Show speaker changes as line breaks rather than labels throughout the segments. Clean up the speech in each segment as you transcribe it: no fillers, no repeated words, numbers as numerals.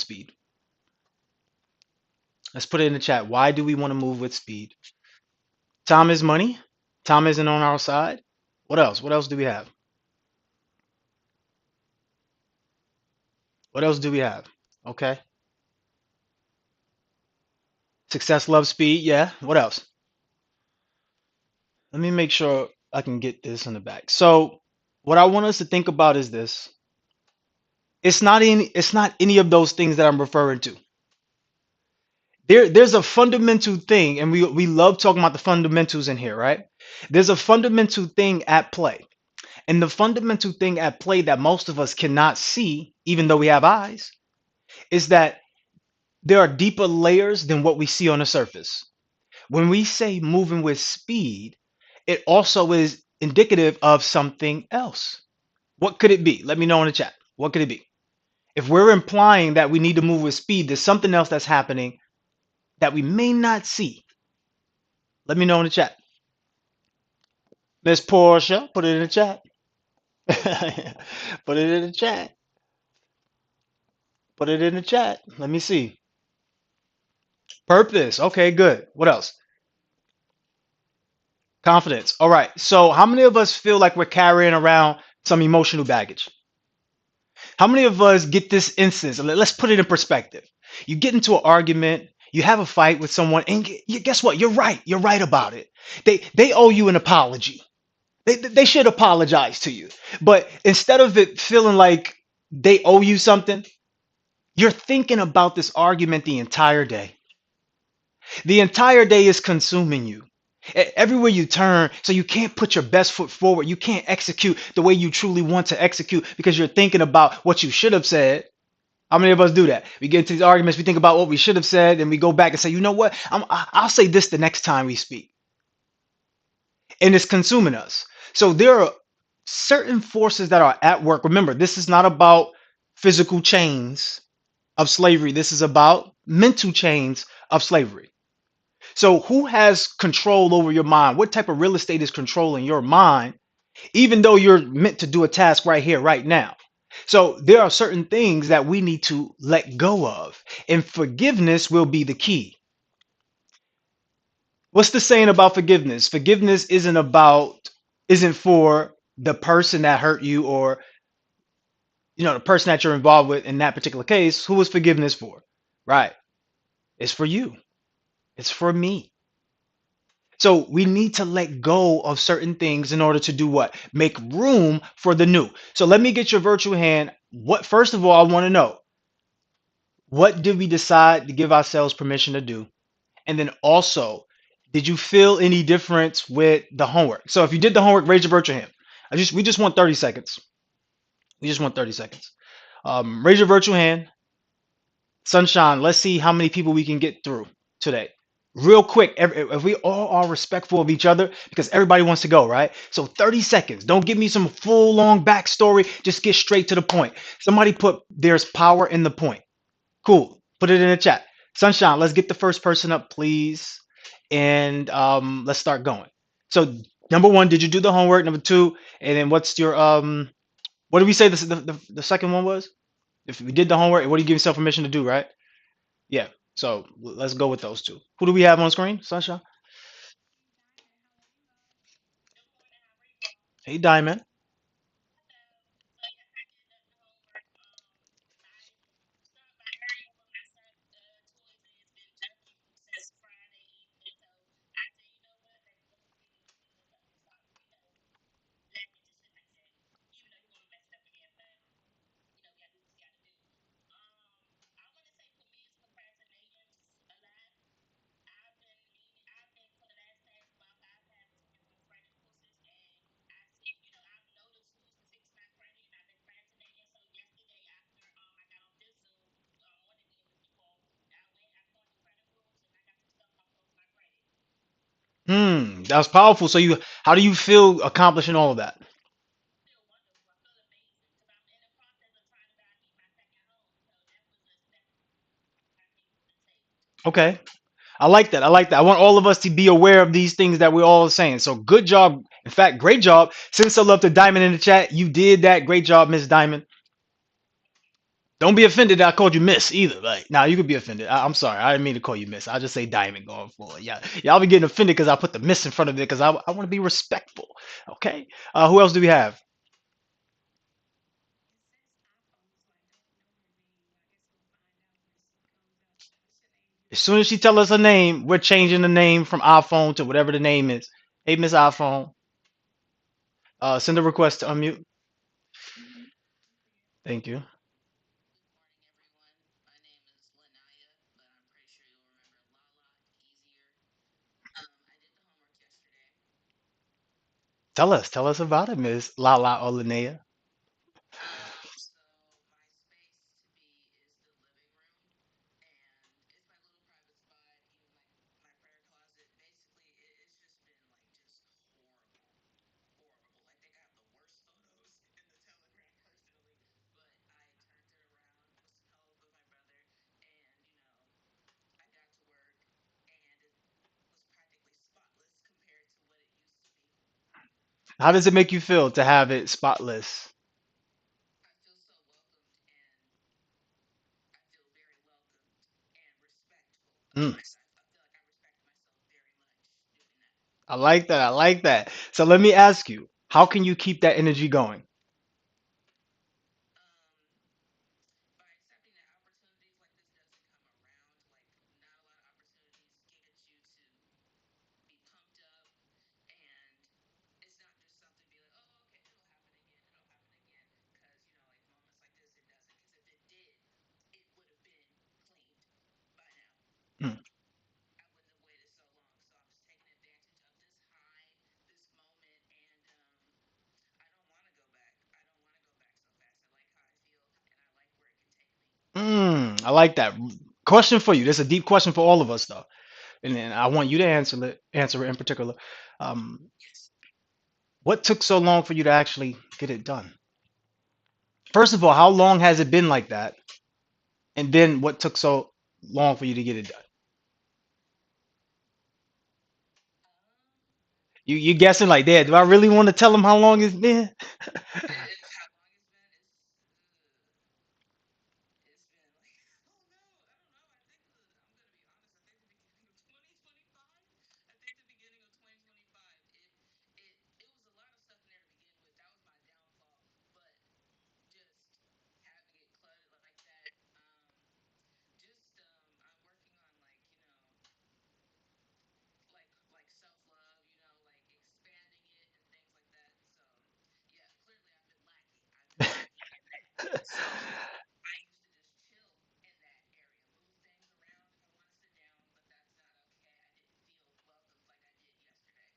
speed? Let's put it in the chat. Why do we want to move with speed? Time is money. Time isn't on our side. What else? What else do we have? What else do we have? Okay. Success loves speed. Yeah. What else? Let me make sure I can get this in the back. So, what I want us to think about is this. It's not any of those things that I'm referring to. There's a fundamental thing, and we love talking about the fundamentals in here, right? There's a fundamental thing at play. And the fundamental thing at play that most of us cannot see, even though we have eyes, is that there are deeper layers than what we see on the surface. When we say moving with speed, it also is indicative of something else. What could it be? Let me know in the chat. What could it be? If we're implying that we need to move with speed, there's something else that's happening that we may not see. Let me know in the chat. Miss Portia, put it in the chat. Put it in the chat. Put it in the chat. Let me see. Purpose. Okay, good. What else? Confidence. All right. So, how many of us feel like we're carrying around some emotional baggage? How many of us get this instance? Let's put it in perspective. You get into an argument, you have a fight with someone, and guess what? You're right. You're right about it. They owe you an apology. They should apologize to you. But instead of it feeling like they owe you something, you're thinking about this argument the entire day. The entire day is consuming you. Everywhere you turn, so you can't put your best foot forward. You can't execute the way you truly want to execute because you're thinking about what you should have said. How many of us do that? We get into these arguments, we think about what we should have said, and we go back and say, you know what? I'll say this the next time we speak. And it's consuming us. So there are certain forces that are at work. Remember, this is not about physical chains of slavery. This is about mental chains of slavery. So who has control over your mind? What type of real estate is controlling your mind, even though you're meant to do a task right here, right now? So there are certain things that we need to let go of, and forgiveness will be the key. What's the saying about forgiveness? Forgiveness isn't for the person that hurt you, or the person that you're involved with in that particular case. Who is forgiveness for? Right. It's for you. It's for me. So we need to let go of certain things in order to do what? Make room for the new. So let me get your virtual hand. What first of all, I want to know, what did we decide to give ourselves permission to do? And then also, did you feel any difference with the homework? So if you did the homework, raise your virtual hand. We just want 30 seconds. We just want 30 seconds. Raise your virtual hand. Sunshine, let's see how many people we can get through today. Real quick, if we all are respectful of each other, because everybody wants to go, right? So 30 seconds. Don't give me some full long backstory. Just get straight to the point. Somebody put there's power in the point. Cool. Put it in the chat. Sunshine, let's get the first person up, please. And let's start going. So number one, did you do the homework? Number two, and then what's your what did we say the second one was? If we did the homework, what do you give yourself permission to do, right? Yeah. So let's go with those two. Who do we have on screen? Sunshine. Hey, Diamond. That was powerful. So how do you feel accomplishing all of that? Okay. I like that. I like that. I want all of us to be aware of these things that we're all saying. So good job. In fact, great job. Send some love to Diamond in the chat. You did that. Great job, Miss Diamond. Don't be offended that I called you Miss either. Like, now you could be offended. I'm sorry. I didn't mean to call you Miss. I'll just say Diamond going forward. Yeah, y'all be getting offended because I put the Miss in front of it because I want to be respectful. Okay. Who else do we have? As soon as she tell us her name, we're changing the name from iPhone to whatever the name is. Hey, Miss iPhone. Send a request to unmute. Thank you. Tell us about it, Miss Lala or Linnea. How does it make you feel to have it spotless? Mm, I like that. I like that. So let me ask you, how can you keep that energy going? Mm, I like that. Question for you. This is a deep question for all of us, though, and then I want you to answer it in particular. Um, what took so long for you to actually get it done? First of all, how long has it been like that? And then what took so long for you to get it done? You guessing like, Dad, do I really want to tell him how long it's been?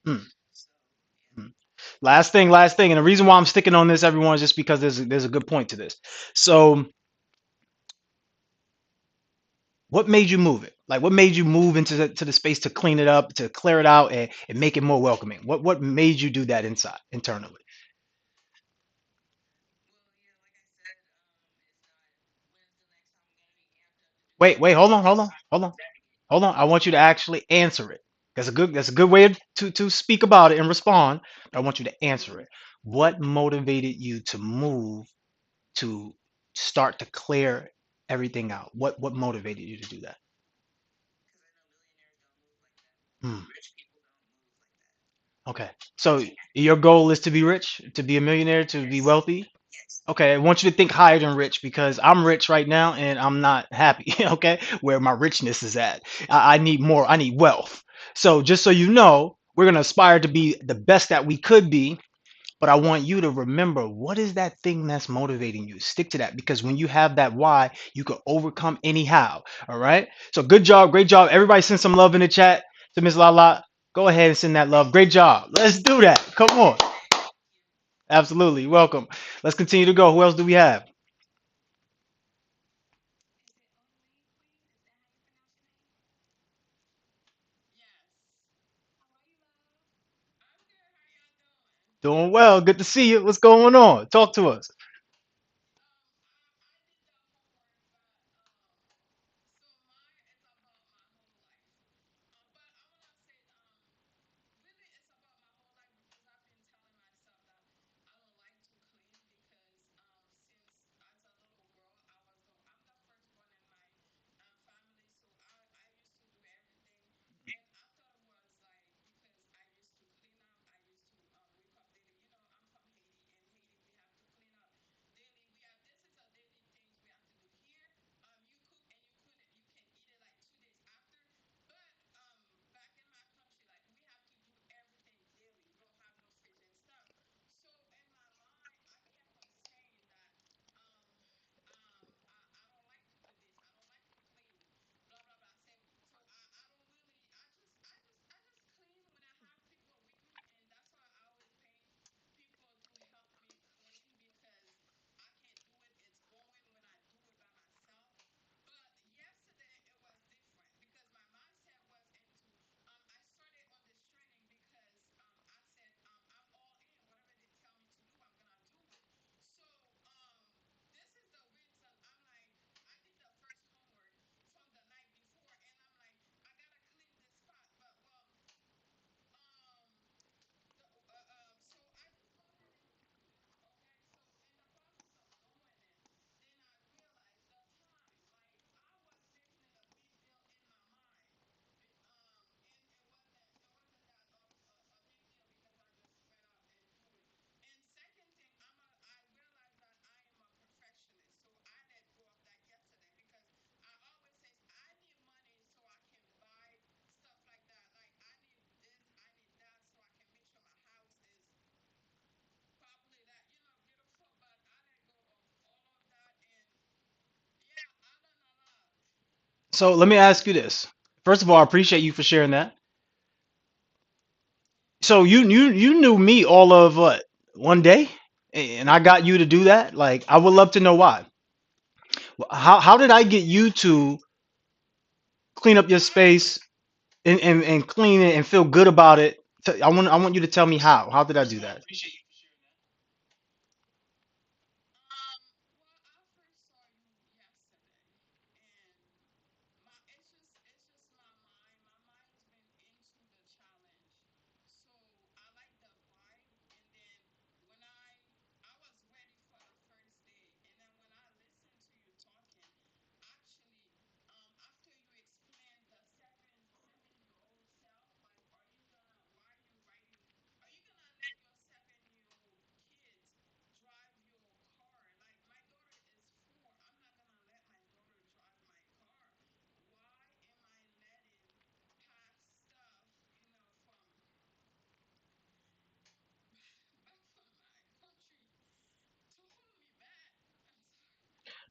Mm, mm. Last thing, and the reason why I'm sticking on this, everyone, is just because there's a good point to this. So, what made you move it? Like, what made you move into the space to clean it up, to clear it out, and make it more welcoming? What made you do that inside internally? Wait, hold on. I want you to actually answer it. That's a good way to speak about it and respond. But I want you to answer it. What motivated you to move to start to clear everything out? What motivated you to do that? Hmm. Okay. So your goal is to be rich, to be a millionaire, to be wealthy. Okay, I want you to think higher than rich because I'm rich right now and I'm not happy. Okay, where my richness is at. I need more. I need wealth. So just so you know, we're gonna aspire to be the best that we could be. But I want you to remember what is that thing that's motivating you. Stick to that because when you have that why, you can overcome anyhow. All right. So good job, great job. Everybody send some love in the chat to Miss Lala. Go ahead and send that love. Great job. Let's do that. Come on. Absolutely. Welcome. Let's continue to go. Who else do we have? Doing well. Good to see you. What's going on? Talk to us. So let me ask you this. First of all, I appreciate you for sharing that. So you knew me all of what, one day, and I got you to do that. Like, I would love to know why. How did I get you to clean up your space and clean it and feel good about it? I want you to tell me how. How did I do that?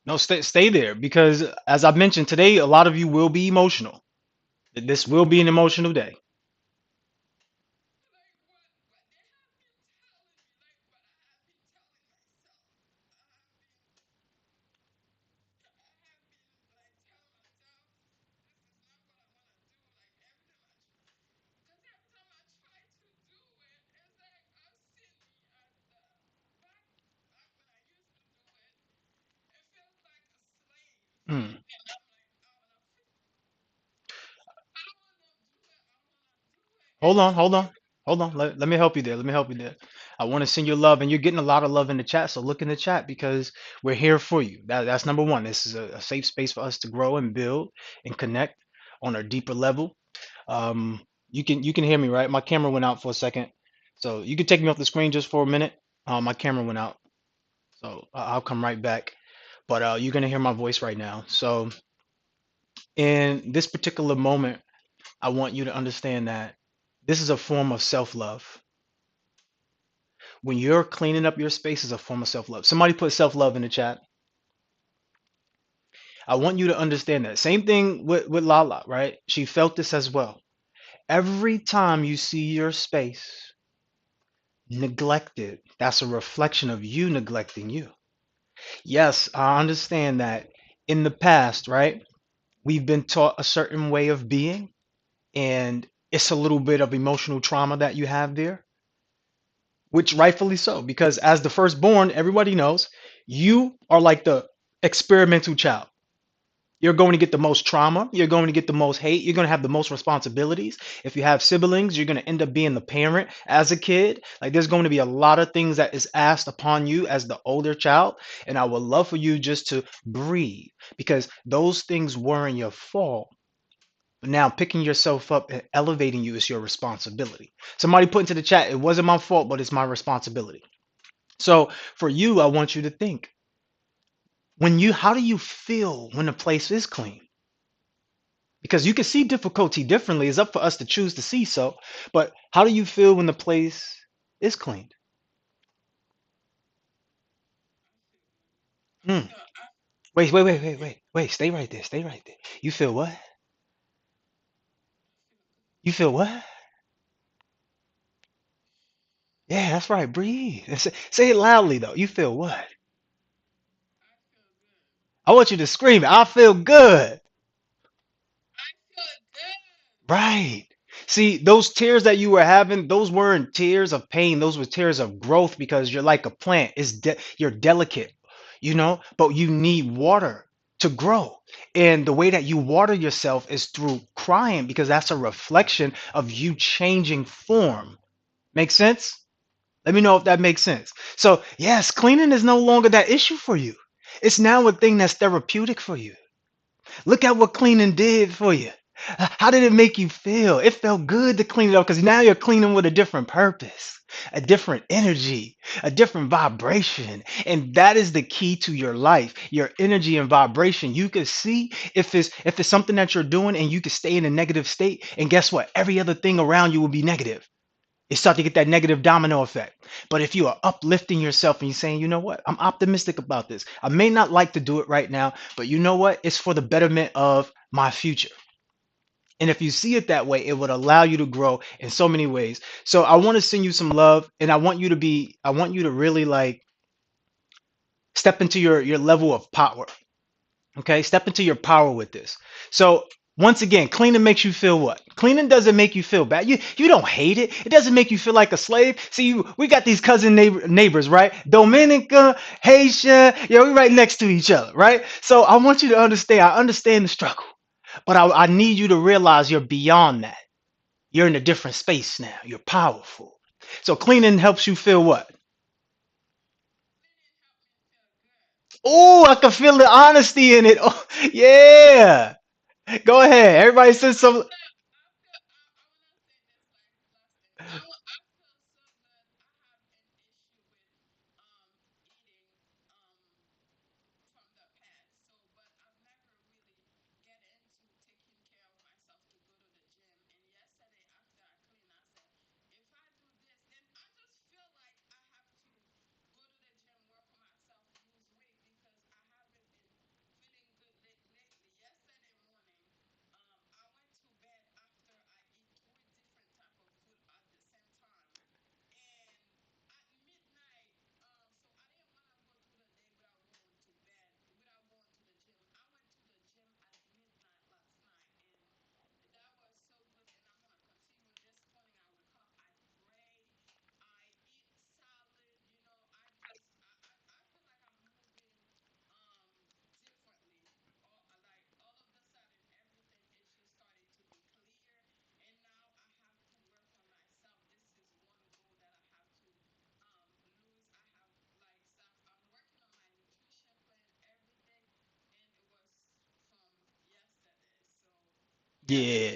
No, stay there because as I mentioned today, a lot of you will be emotional. This will be an emotional day. Hmm. Hold on. Let me help you there. Let me help you there. I want to send you love, and you're getting a lot of love in the chat. So look in the chat because we're here for you. That's number one. This is a safe space for us to grow and build and connect on a deeper level. Um, you can hear me, right? My camera went out for a second, so you can take me off the screen just for a minute. My camera went out, so I'll come right back. But you're gonna hear my voice right now. So in this particular moment, I want you to understand that this is a form of self-love. When you're cleaning up your space is a form of self-love. Somebody put self-love in the chat. I want you to understand that. Same thing with Lala, right? She felt this as well. Every time you see your space neglected, that's a reflection of you neglecting you. Yes, I understand that in the past, right? We've been taught a certain way of being, and it's a little bit of emotional trauma that you have there, which rightfully so, because as the firstborn, everybody knows you are like the experimental child. You're going to get the most trauma. You're going to get the most hate. You're going to have the most responsibilities. If you have siblings, you're going to end up being the parent as a kid. Like, there's going to be a lot of things that is asked upon you as the older child. And I would love for you just to breathe because those things weren't your fault. But now picking yourself up and elevating you is your responsibility. Somebody put into the chat, it wasn't my fault, but it's my responsibility. So for you, I want you to think how do you feel when a place is clean? Because you can see difficulty differently. It's up for us to choose to see so. But how do you feel when the place is cleaned? Hmm. Wait. Stay right there. Stay right there. You feel what? You feel what? Yeah, that's right. Breathe. And say it loudly though. You feel what? I want you to scream it. I feel good. Right. See, those tears that you were having, those weren't tears of pain. Those were tears of growth because you're like a plant. You're delicate, but you need water to grow. And the way that you water yourself is through crying because that's a reflection of you changing form. Make sense? Let me know if that makes sense. So, yes, cleaning is no longer that issue for you. It's now a thing that's therapeutic for you. Look at what cleaning did for you. How did it make you feel? It felt good to clean it up because now you're cleaning with a different purpose, a different energy, a different vibration. And that is the key to your life, your energy and vibration. You can see if it's something that you're doing and you can stay in a negative state. And guess what? Every other thing around you will be negative. It start to get that negative domino effect. But if you are uplifting yourself and you're saying, you know what, I'm optimistic about this. I may not like to do it right now, but you know what? It's for the betterment of my future. And if you see it that way, it would allow you to grow in so many ways. So I want to send you some love, and I want you to really like step into your level of power. Okay, step into your power with this. So once again, cleaning makes you feel what? Cleaning doesn't make you feel bad. You don't hate it. It doesn't make you feel like a slave. See, we got these cousin neighbors, right? Dominica, Haitian, yeah, we right next to each other, right? So I want you to understand. I understand the struggle, but I need you to realize you're beyond that. You're in a different space now. You're powerful. So cleaning helps you feel what? Oh, I can feel the honesty in it. Oh, yeah. Go ahead. Everybody says some. Yeah.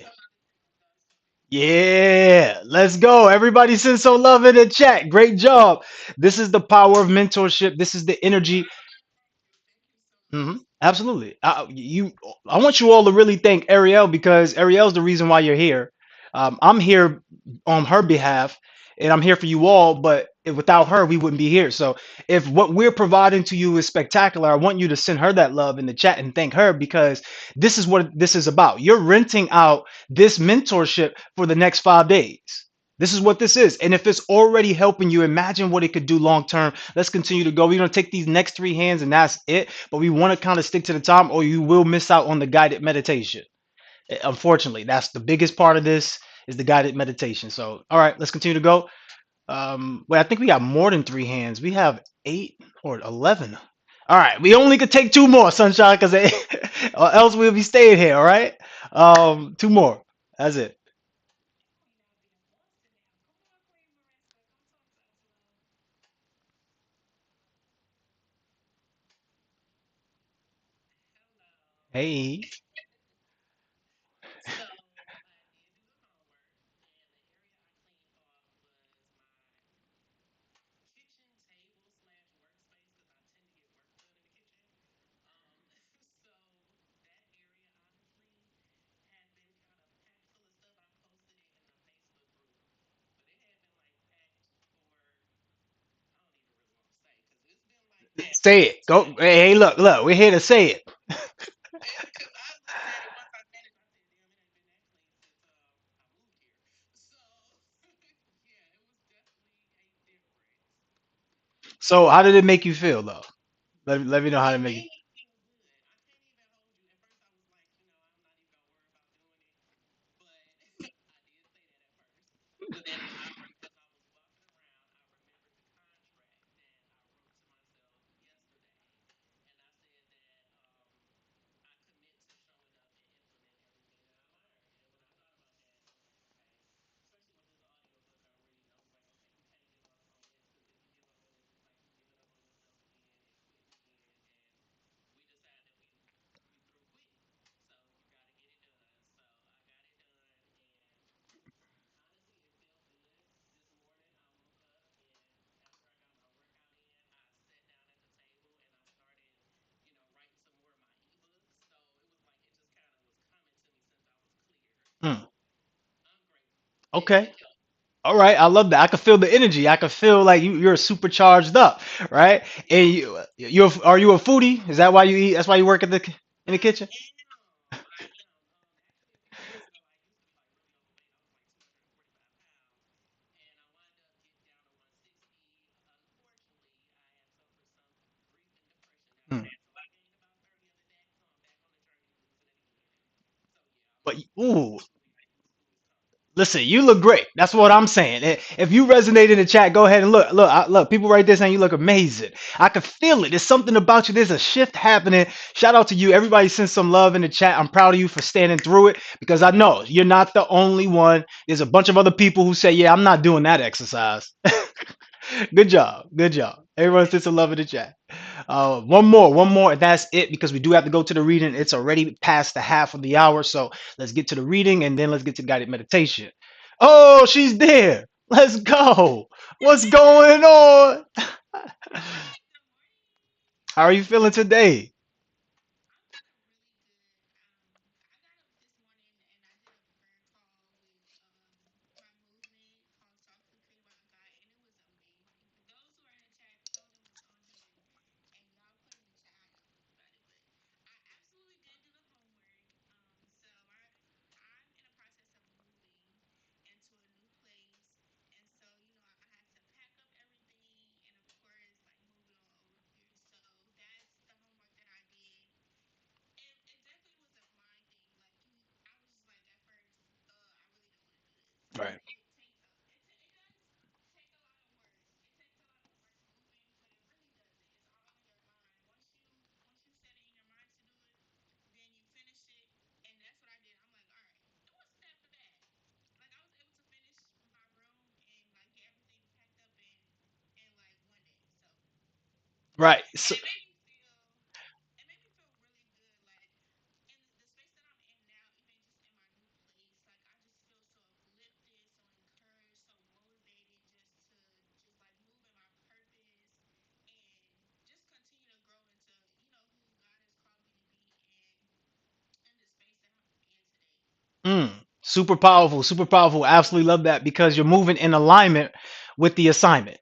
Yeah. Let's go. Everybody send some love in the chat. Great job. This is the power of mentorship. This is the energy. Absolutely. I want you all to really thank Ariel because Ariel's the reason why you're here. I'm here on her behalf, and I'm here for you all. But without her, we wouldn't be here. So if what we're providing to you is spectacular, I want you to send her that love in the chat and thank her because this is what this is about. You're renting out this mentorship for the next 5 days. This is what this is. And if it's already helping you, imagine what it could do long term. Let's continue to go. We're going to take these next 3 hands and that's it. But we want to kind of stick to the time or you will miss out on the guided meditation. Unfortunately, that's the biggest part of this is the guided meditation. So, all right, let's continue to go. Well, I think we got more than 3 hands. We have 8 or 11. All right, we only could take two more, Sunshine, because or else we'll be staying here. All right, two more. That's it. Hey. Say it. Go. Hey, look, look. We're here to say it. So, how did it make you feel, though? Let me know how to make it. Hmm. Okay. All right, I love that. I can feel the energy. I can feel like you're supercharged up, right? And are you a foodie? Is that why you eat? That's why you work at in the kitchen? Hmm. But ooh, listen, you look great. That's what I'm saying. If you resonate in the chat, go ahead and look. Look, look. People right there saying you look amazing. I can feel it. There's something about you. There's a shift happening. Shout out to you. Everybody send some love in the chat. I'm proud of you for standing through it because I know you're not the only one. There's a bunch of other people who say, "Yeah, I'm not doing that exercise." Good job. Good job. Everyone send some love in the chat. One more, and that's it because we do have to go to the reading. It's already past the half of the hour, so let's get to the reading and then let's get to guided meditation. Oh, she's there. Let's go. What's going on? How are you feeling today? Right. Right. So, mm, super powerful, super powerful. Absolutely love that because you're moving in alignment with the assignment.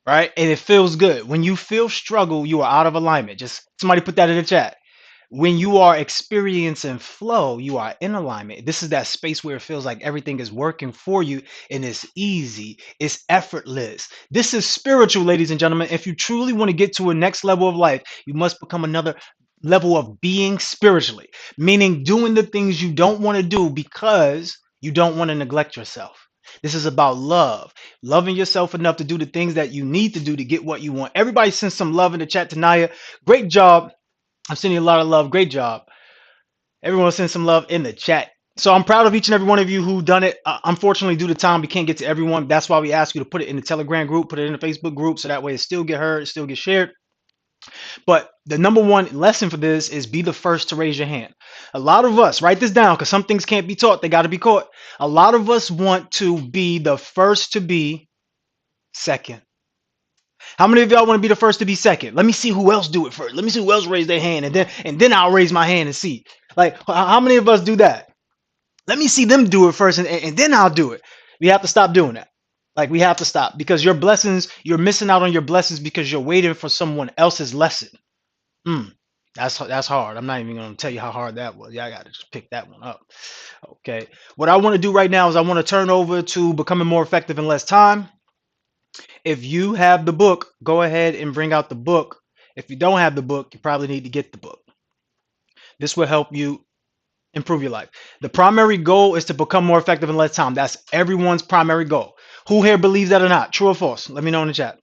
Right? And it feels good. When you feel struggle, you are out of alignment. Just somebody put that in the chat. When you are experiencing flow, you are in alignment. This is that space where it feels like everything is working for you and it's easy, it's effortless. This is spiritual, ladies and gentlemen. If you truly want to get to a next level of life, you must become another level of being spiritually, meaning doing the things you don't want to do because you don't want to neglect yourself. This is about love, loving yourself enough to do the things that you need to do to get what you want. Everybody send some love in the chat to Naya. Great job. I'm sending you a lot of love. Great job. Everyone send some love in the chat. So I'm proud of each and every one of you who done it. Unfortunately, due to time, we can't get to everyone. That's why we ask you to put it in the Telegram group, put it in the Facebook group, so that way it still get heard, it still get shared. But the number one lesson for this is be the first to raise your hand. A lot of us, write this down because some things can't be taught, they got to be caught. A lot of us want to be the first to be second. How many of y'all want to be the first to be second? Let me see who else do it first. Let me see who else raise their hand, and then I'll raise my hand and see. Like, how many of us do that? Let me see them do it first, and then I'll do it. We have to stop doing that. Like, we have to stop because your blessings, you're missing out on your blessings because you're waiting for someone else's lesson. Mm, that's hard. I'm not even gonna tell you how hard that was. Yeah, I gotta just pick that one up. Okay. What I want to do right now is I want to turn over to becoming more effective in less time. If you have the book, go ahead and bring out the book. If you don't have the book, you probably need to get the book. This will help you improve your life. The primary goal is to become more effective in less time. That's everyone's primary goal. Who here believes that or not? True or false? Let me know in the chat.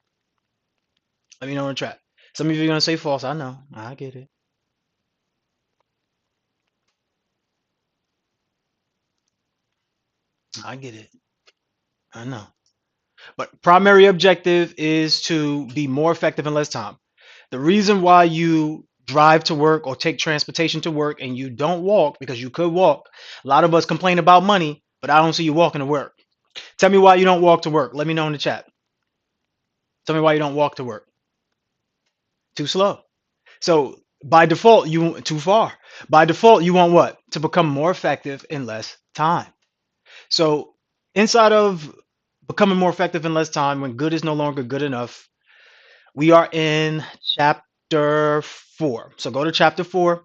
Let me know in the chat. Some of you are going to say false. I know. I get it. I get it. I know. But primary objective is to be more effective in less time. The reason why you drive to work or take transportation to work and you don't walk because you could walk. A lot of us complain about money, but I don't see you walking to work. Tell me why you don't walk to work. Let me know in the chat. Tell me why you don't walk to work. Too slow. So by default, you too far. By default, you want what? To become more effective in less time. So inside of Becoming more effective in less time when good is no longer good enough. We are in chapter 4. So go to chapter 4,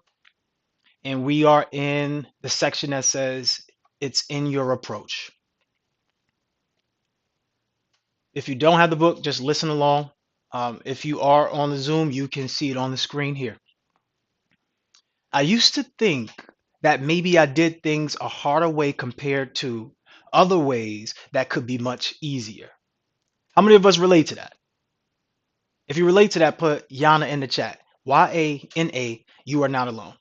and we are in the section that says it's in your approach. If you don't have the book, just listen along. If you are on the Zoom, you can see it on the screen here. I used to think that maybe I did things a harder way compared to other ways that could be much easier. How many of us relate to that? If you relate to that, put Yana in the chat. YANA, you are not alone.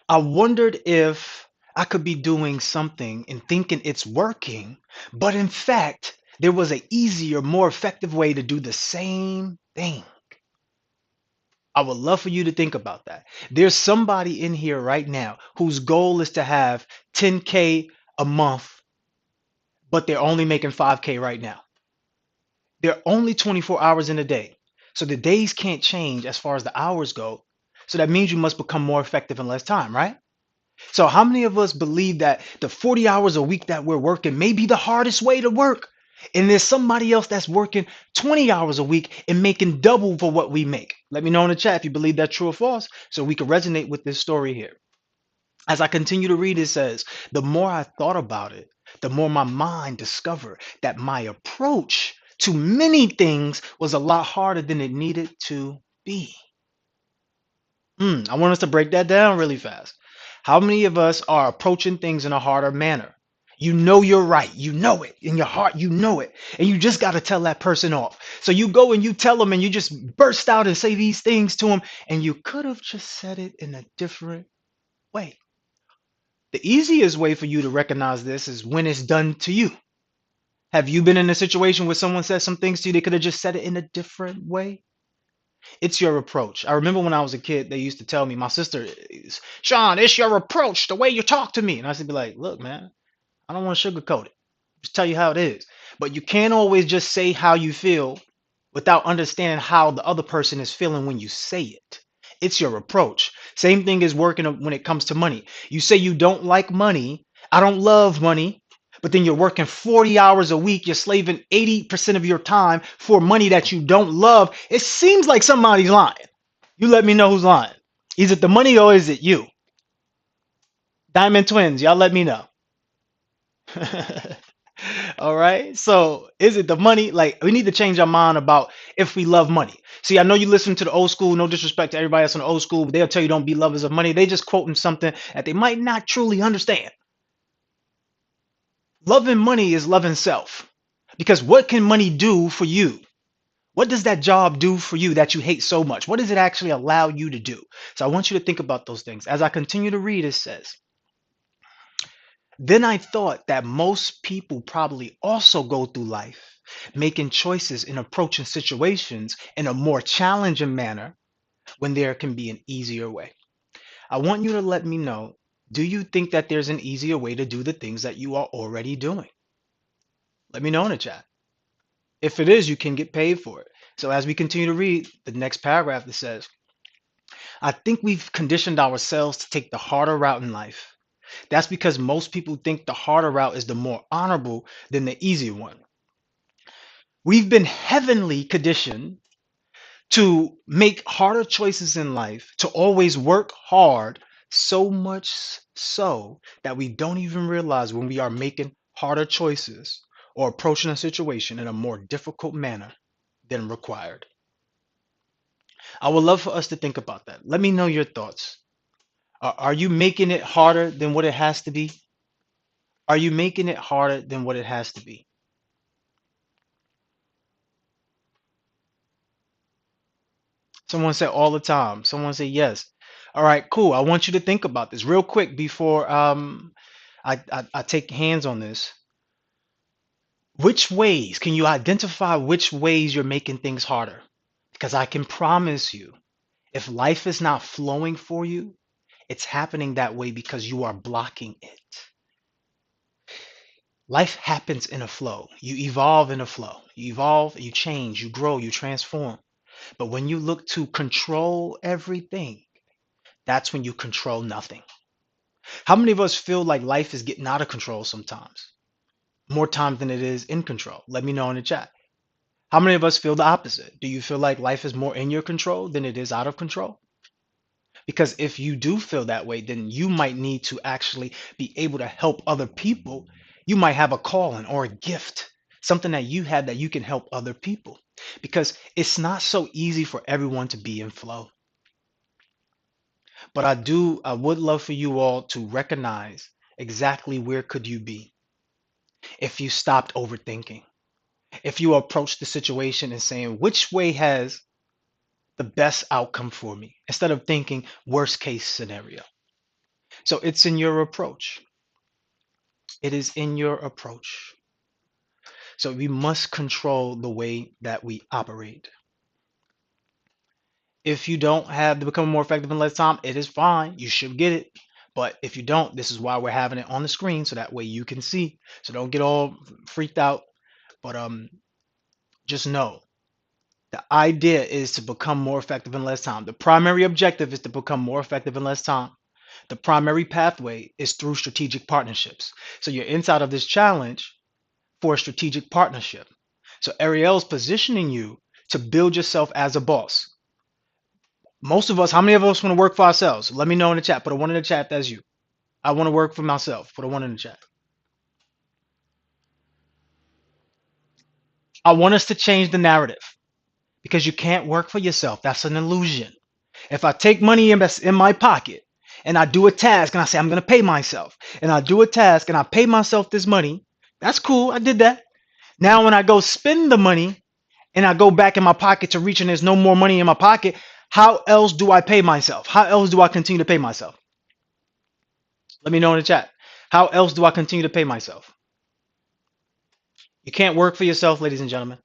I wondered if I could be doing something and thinking it's working, but in fact, there was an easier, more effective way to do the same thing. I would love for you to think about that. There's somebody in here right now whose goal is to have 10K a month, but they're only making 5K right now. They're only 24 hours in a day. So the days can't change as far as the hours go. So that means you must become more effective in less time, right? So how many of us believe that the 40 hours a week that we're working may be the hardest way to work? And there's somebody else that's working 20 hours a week and making double for what we make. Let me know in the chat if you believe that's true or false so we can resonate with this story here. As I continue to read, it says, the more I thought about it, the more my mind discovered that my approach to many things was a lot harder than it needed to be. I want us to break that down really fast. How many of us are approaching things in a harder manner? You know you're right. You know it in your heart. You know it. And you just got to tell that person off. So you go and you tell them and you just burst out and say these things to them. And you could have just said it in a different way. The easiest way for you to recognize this is when it's done to you. Have you been in a situation where someone said some things to you? They could have just said it in a different way. It's your approach. I remember when I was a kid, they used to tell me, my sister, Sean, it's your approach, the way you talk to me. And I used to be like, look, man, I don't want to sugarcoat it. Just tell you how it is. But you can't always just say how you feel without understanding how the other person is feeling when you say it. It's your approach. Same thing is working when it comes to money. You say you don't like money. I don't love money. But then you're working 40 hours a week. You're slaving 80% of your time for money that you don't love. It seems like somebody's lying. You let me know who's lying. Is it the money or is it you? Diamond twins, y'all let me know. All right. So is it the money? Like we need to change our mind about if we love money. See, I know you listen to the old school, no disrespect to everybody else in the old school, but they'll tell you don't be lovers of money. They just quoting something that they might not truly understand. Loving money is loving self. Because what can money do for you? What does that job do for you that you hate so much? What does it actually allow you to do? So I want you to think about those things. As I continue to read, it says, then I thought that most people probably also go through life making choices and approaching situations in a more challenging manner when there can be an easier way. I want you to let me know, do you think that there's an easier way to do the things that you are already doing? Let me know in the chat. If it is, you can get paid for it. So as we continue to read the next paragraph, that says, I think we've conditioned ourselves to take the harder route in life. That's because most people think the harder route is the more honorable than the easier one. We've been heavenly conditioned to make harder choices in life, to always work hard, so much so that we don't even realize when we are making harder choices or approaching a situation in a more difficult manner than required. I would love for us to think about that. Let me know your thoughts. Are you making it harder than what it has to be? Are you making it harder than what it has to be? Someone said all the time. Someone said yes. All right, cool. I want you to think about this real quick before I take hands on this. Which ways can you identify which ways you're making things harder? Because I can promise you, if life is not flowing for you, it's happening that way because you are blocking it. Life happens in a flow. You evolve in a flow. You evolve, you change, you grow, you transform. But when you look to control everything, that's when you control nothing. How many of us feel like life is getting out of control sometimes? more times than it is in control. Let me know in the chat. How many of us feel the opposite? Do you feel like life is more in your control than it is out of control? Because if you do feel that way, then you might need to actually be able to help other people. You might have a calling or a gift, something that you have that you can help other people. Because it's not so easy for everyone to be in flow. But I would love for you all to recognize exactly where could you be if you stopped overthinking. If you approach the situation and saying, which way has the best outcome for me instead of thinking worst case scenario. So it's in your approach. It is in your approach. So we must control the way that we operate. If you don't have to become more effective in less time, it is fine. You should get it. But if you don't, this is why we're having it on the screen so that way you can see. So don't get all freaked out. But just know the idea is to become more effective in less time. The primary objective is to become more effective in less time. The primary pathway is through strategic partnerships. So you're inside of this challenge for a strategic partnership. So Ariel's positioning you to build yourself as a boss. Most of us, how many of us want to work for ourselves? Let me know in the chat. Put a one in the chat if that's you. I want to work for myself. Put a one in the chat. I want us to change the narrative because you can't work for yourself. That's an illusion. If I take money in my pocket and I do a task and I say I'm going to pay myself and I do a task and I pay myself this money, that's cool. I did that. Now when I go spend the money and I go back in my pocket to reach and there's no more money in my pocket, how else do I pay myself? How else do I continue to pay myself? Let me know in the chat. How else do I continue to pay myself? You can't work for yourself, ladies and gentlemen.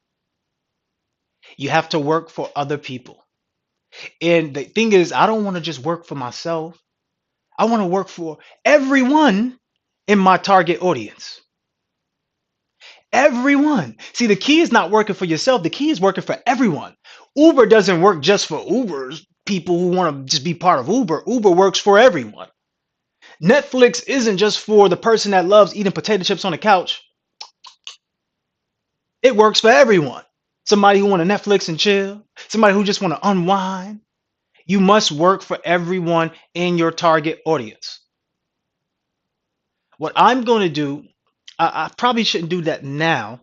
You have to work for other people. And the thing is, I don't want to just work for myself. I want to work for everyone in my target audience. Everyone. See, the key is not working for yourself. The key is working for everyone. Uber doesn't work just for Ubers, people who want to just be part of Uber. Uber works for everyone. Netflix isn't just for the person that loves eating potato chips on the couch. It works for everyone. Somebody who want to Netflix and chill, somebody who just want to unwind. You must work for everyone in your target audience. What I'm going to do, I probably shouldn't do that now,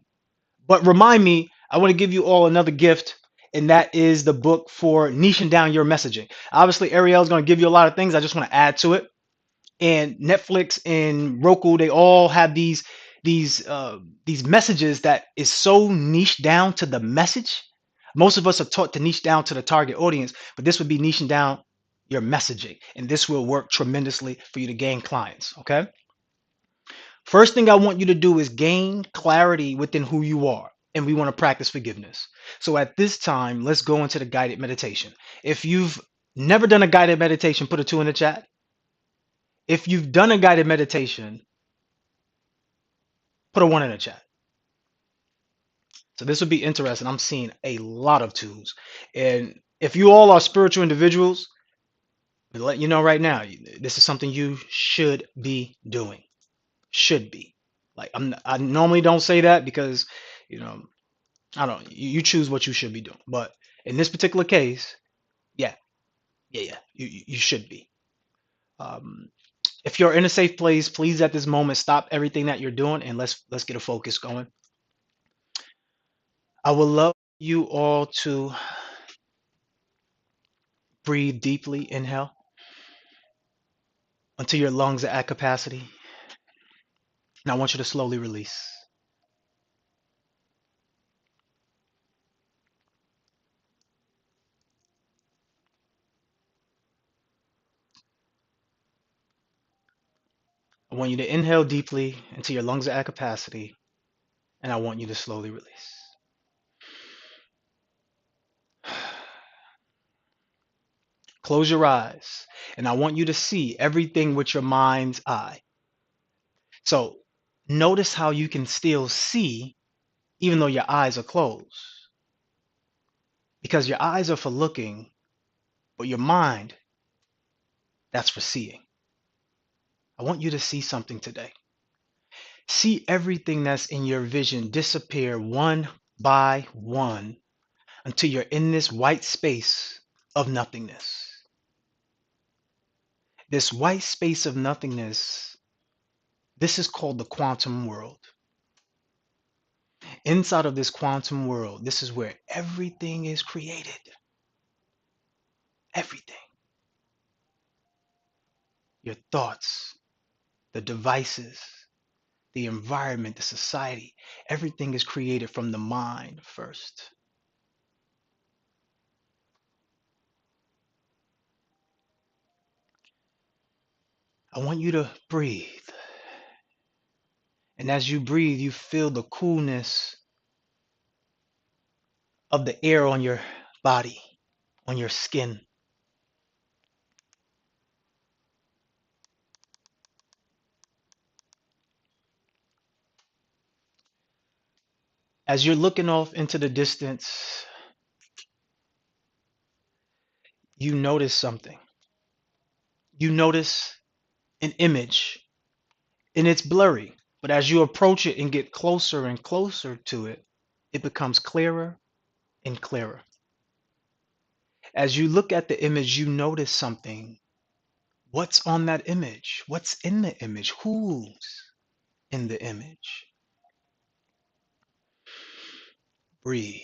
but remind me, I want to give you all another gift, and that is the book for niching down your messaging. Obviously, Ariel is going to give you a lot of things. I just want to add to it. And Netflix and Roku, they all have these messages that is so niche down to the message. Most of us are taught to niche down to the target audience, but this would be niching down your messaging, and this will work tremendously for you to gain clients. Okay. First thing I want you to do is gain clarity within who you are, and we want to practice forgiveness. So at this time, let's go into the guided meditation. If you've never done a guided meditation, put a two in the chat. If you've done a guided meditation, put a one in the chat. So this would be interesting. I'm seeing a lot of twos. And if you all are spiritual individuals, I'll let you know right now, this is something you should be doing. Should be. Like I normally don't say that because, you know, I don't. You choose what you should be doing. But in this particular case, yeah, yeah. You should be. Um, if you're in a safe place, please at this moment stop everything that you're doing and let's get a focus going. I would love you all to breathe deeply. Inhale until your lungs are at capacity. And I want you to slowly release. I want you to inhale deeply until your lungs are at capacity. And I want you to slowly release. Close your eyes. And I want you to see everything with your mind's eye. So notice how you can still see even though your eyes are closed. Because your eyes are for looking, but your mind, that's for seeing. I want you to see something today. See everything that's in your vision disappear one by one until you're in this white space of nothingness. This white space of nothingness, this is called the quantum world. Inside of this quantum world, this is where everything is created. Everything. Your thoughts, the devices, the environment, the society, everything is created from the mind first. I want you to breathe. And as you breathe, you feel the coolness of the air on your body, on your skin. As you're looking off into the distance, you notice something. You notice an image, and it's blurry. But as you approach it and get closer and closer to it, it becomes clearer and clearer. As you look at the image, you notice something. What's on that image? What's in the image? Who's in the image? Breathe.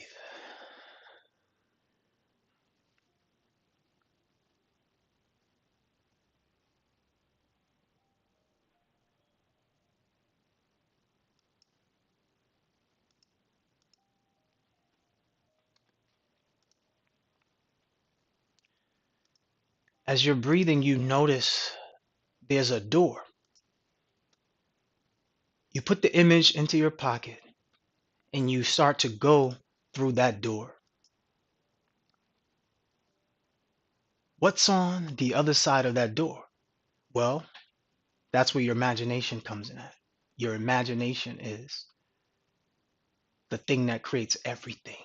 As you're breathing, you notice there's a door. You put the image into your pocket and you start to go through that door. What's on the other side of that door? Well, that's where your imagination comes in at. Your imagination is the thing that creates everything.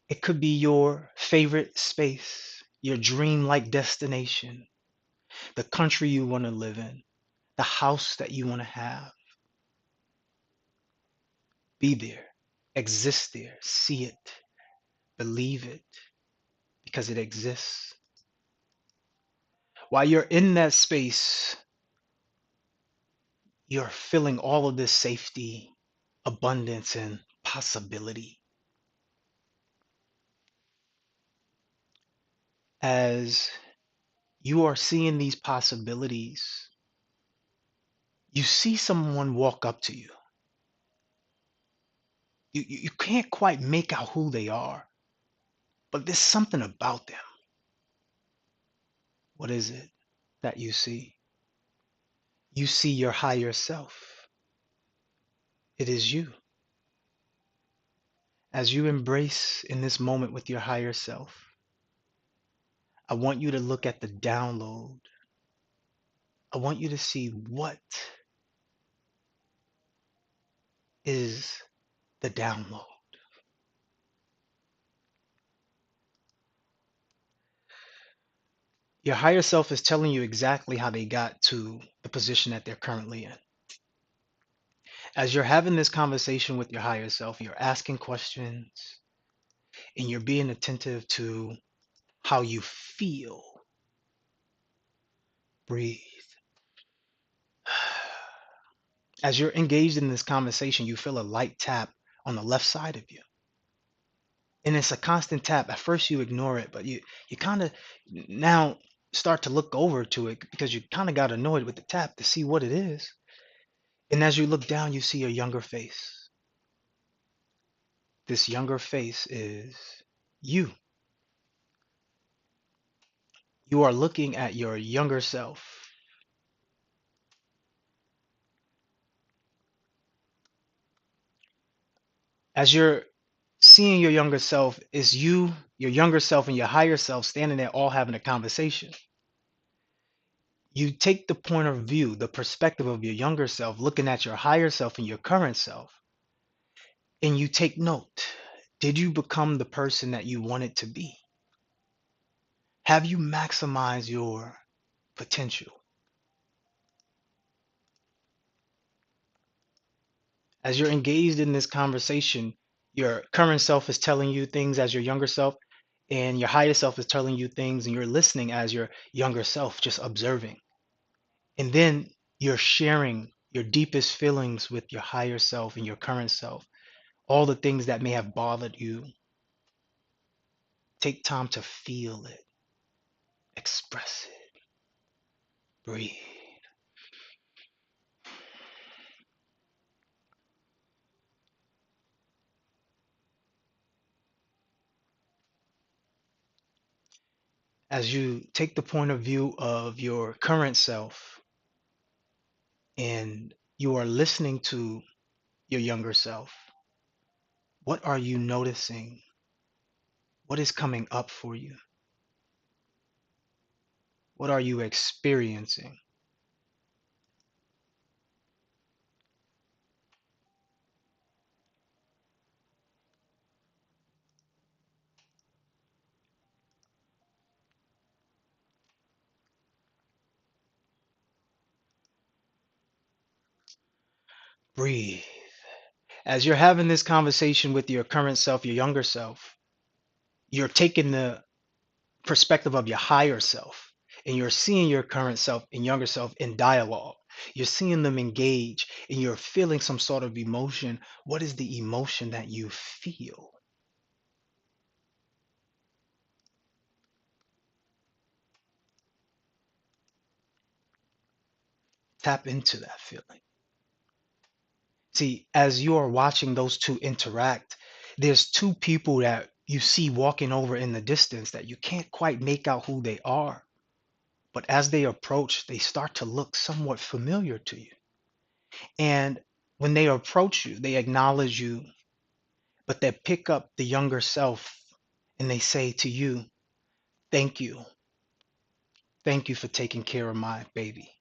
It could be your favorite space, your dream-like destination, the country you want to live in, the house that you want to have. Be there, exist there, see it, believe it, because it exists. While you're in that space, you're feeling all of this safety, abundance, and possibility. As you are seeing these possibilities, you see someone walk up to you. You can't quite make out who they are, but there's something about them. What is it that you see? You see your higher self. It is you. As you embrace in this moment with your higher self, I want you to look at the download. I want you to see what is the download. Your higher self is telling you exactly how they got to the position that they're currently in. As you're having this conversation with your higher self, you're asking questions and you're being attentive to how you feel. Breathe. As you're engaged in this conversation, you feel a light tap on the left side of you. And it's a constant tap. At first you ignore it, but you kind of now start to look over to it because you kind of got annoyed with the tap to see what it is. And as you look down, you see a younger face. This younger face is you. You are looking at your younger self. As you're seeing your younger self, is you, your younger self, and your higher self standing there all having a conversation. You take the point of view, the perspective of your younger self, looking at your higher self and your current self, and you take note. Did you become the person that you wanted to be? Have you maximized your potential? As you're engaged in this conversation, your current self is telling you things as your younger self, and your higher self is telling you things, and you're listening as your younger self, just observing. And then you're sharing your deepest feelings with your higher self and your current self, all the things that may have bothered you. Take time to feel it, express it, breathe. As you take the point of view of your current self and you are listening to your younger self, what are you noticing? What is coming up for you? What are you experiencing? Breathe. As you're having this conversation with your current self, your younger self, you're taking the perspective of your higher self, and you're seeing your current self and younger self in dialogue. You're seeing them engage and you're feeling some sort of emotion. What is the emotion that you feel? Tap into that feeling. See, as you are watching those two interact, there's two people that you see walking over in the distance that you can't quite make out who they are. But as they approach, they start to look somewhat familiar to you. And when they approach you, they acknowledge you, but they pick up the younger self and they say to you, "Thank you. Thank you for taking care of my baby.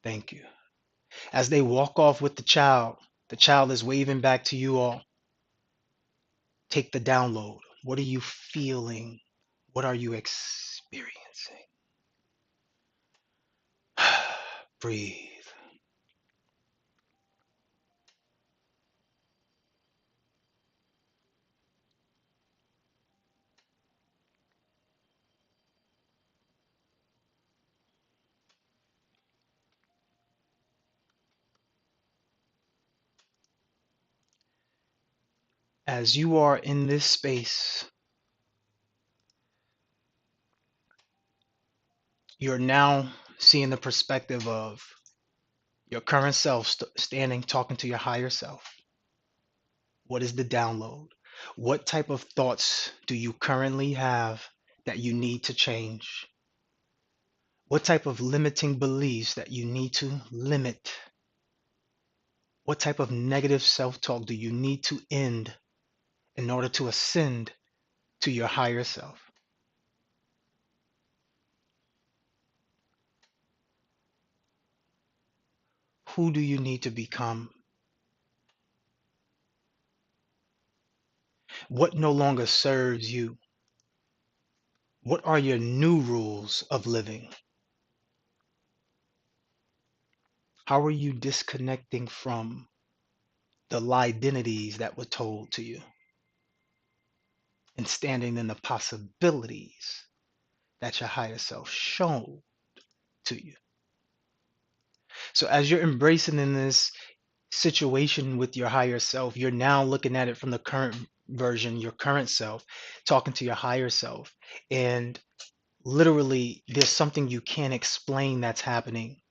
Thank you." As they walk off with the child is waving back to you all. Take the download. What are you feeling? What are you experiencing? Breathe. As you are in this space, you're now seeing the perspective of your current self standing talking to your higher self. What is the download? What type of thoughts do you currently have that you need to change? What type of limiting beliefs that you need to limit? What type of negative self talk do you need to end in order to ascend to your higher self? Who do you need to become? What no longer serves you? What are your new rules of living? How are you disconnecting from the lie identities that were told to you and standing in the possibilities that your higher self showed to you? So as you're embracing in this situation with your higher self, you're now looking at it from the current version, your current self, talking to your higher self. And literally, there's something you can't explain that's happening.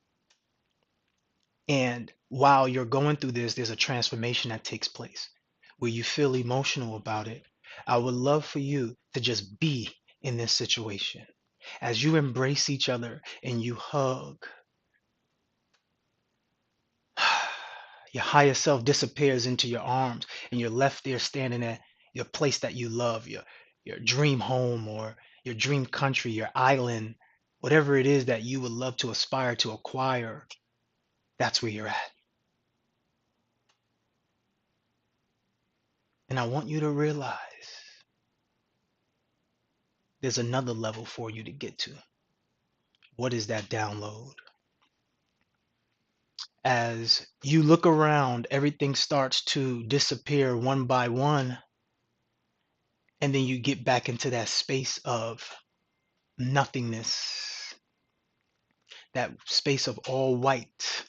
And while you're going through this, there's a transformation that takes place where you feel emotional about it. I would love for you to just be in this situation. As you embrace each other and you hug, your higher self disappears into your arms and you're left there standing at your place that you love, your dream home or your dream country, your island, whatever it is that you would love to aspire to acquire, that's where you're at. And I want you to realize there's another level for you to get to. What is that download? As you look around, everything starts to disappear one by one, and then you get back into that space of nothingness, that space of all white.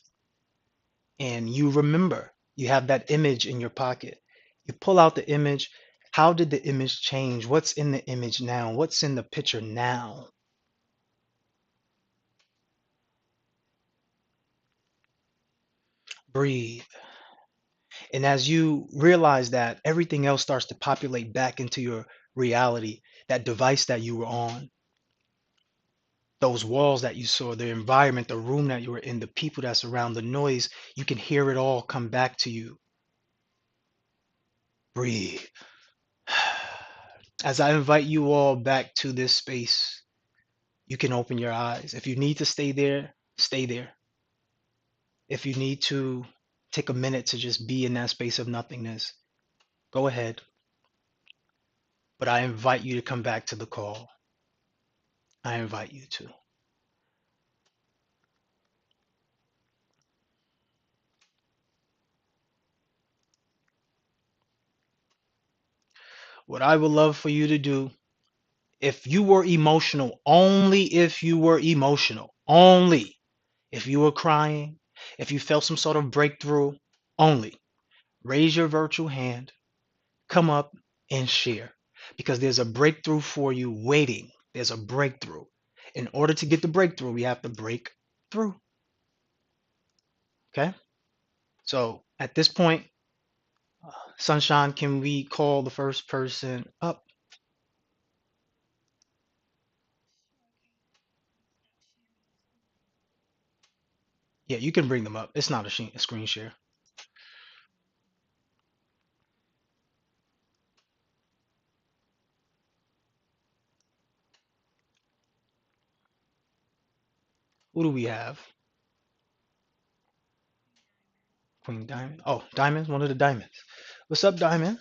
And you remember, you have that image in your pocket. You pull out the image. How did the image change? What's in the image now? What's in the picture now? Breathe. And as you realize that, everything else starts to populate back into your reality, that device that you were on, those walls that you saw, the environment, the room that you were in, the people that's around, the noise, you can hear it all come back to you. Breathe. As I invite you all back to this space, you can open your eyes. If you need to stay there, stay there. If you need to take a minute to just be in that space of nothingness, go ahead. But I invite you to come back to the call. I invite you to. What I would love for you to do, if you were emotional, only if you were emotional, only if you were crying, if you felt some sort of breakthrough, only raise your virtual hand, come up and share, because there's a breakthrough for you waiting. There's a breakthrough. In order to get the breakthrough, we have to break through. Okay? So at this point, Sunshine, can we call the first person up? Yeah, you can bring them up. It's not a screen share. Who do we have? Queen Diamond. Oh, Diamond, one of the diamonds. What's up, Diamond?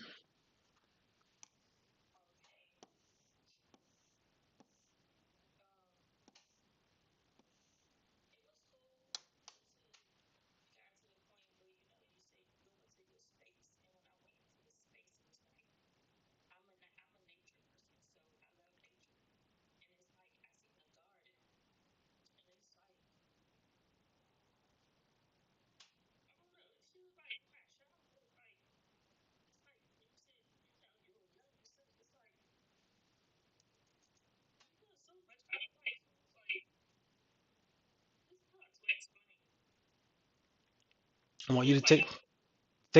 I want you to take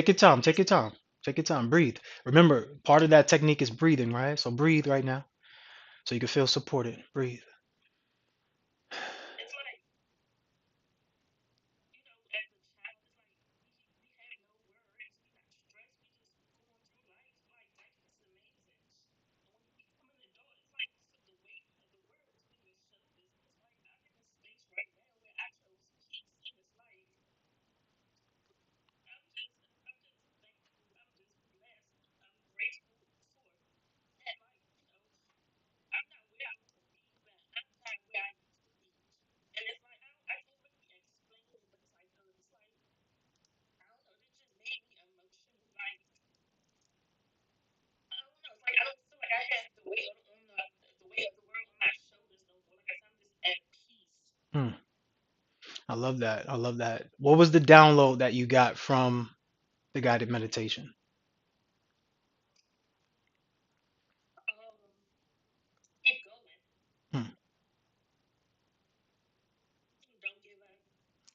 your time. Take your time. Take your time. Breathe. Remember, part of that technique is breathing, right? So breathe right now, so you can feel supported. Breathe. Hmm. I love that. I love that. What was the download that you got from the guided meditation? Hmm.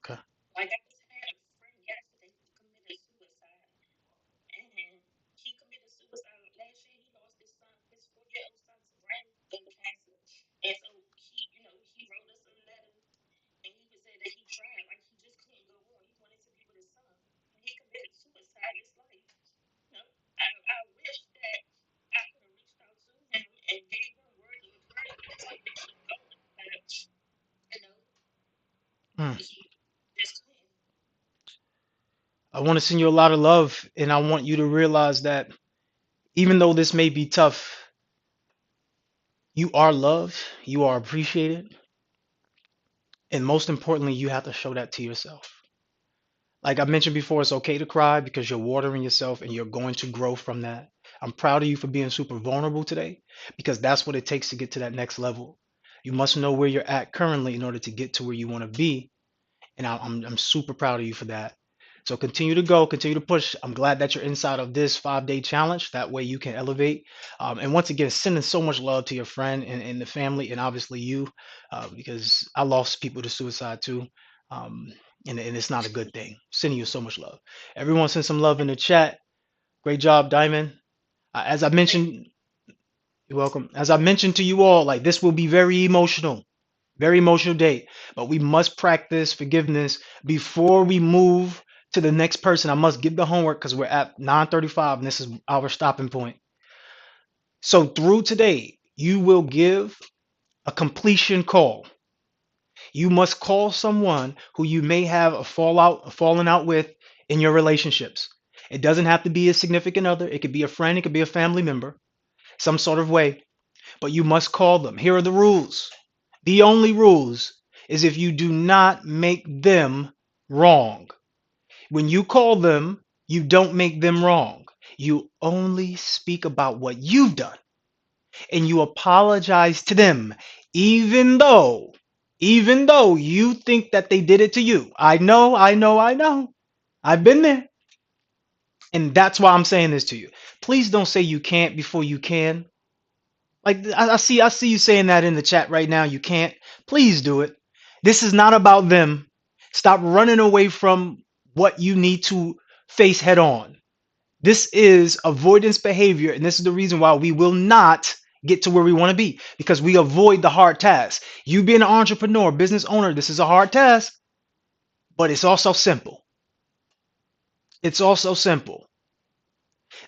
Okay. Hmm. I want to send you a lot of love, and I want you to realize that even though this may be tough, you are loved, you are appreciated, and most importantly, you have to show that to yourself. Like I mentioned before, it's okay to cry because you're watering yourself and you're going to grow from that. I'm proud of you for being super vulnerable today because that's what it takes to get to that next level. You must know where you're at currently in order to get to where you want to be, and I'm super proud of you for that. So continue to go, continue to push. I'm glad that you're inside of this 5 day challenge. That way you can elevate. And once again, sending so much love to your friend and the family, and obviously you, because I lost people to suicide too. Um, and it's not a good thing. Sending you so much love. Everyone send some love in the chat. Great job, Diamond. As I mentioned, you're welcome. As I mentioned to you all, like this will be very emotional day, but we must practice forgiveness before we move to the next person. I must give the homework because we're at 9:35 and this is our stopping point. So through today, you will give a completion call. You must call someone who you may have a falling out with in your relationships. It doesn't have to be a significant other. It could be a friend. It could be a family member, some sort of way. But you must call them. Here are the rules. The only rules is if you do not make them wrong. When you call them, you don't make them wrong. You only speak about what you've done and you apologize to them, even though, even though you think that they did it to you. I know. I've been there. And that's why I'm saying this to you. Please don't say you can't before you can. Like I see you saying that in the chat right now. You can't. Please do it. This is not about them. Stop running away from what you need to face head on. This is avoidance behavior, and this is the reason why we will not get to where we want to be because we avoid the hard tasks. You being an entrepreneur, business owner, this is a hard task, but it's also simple. It's also simple.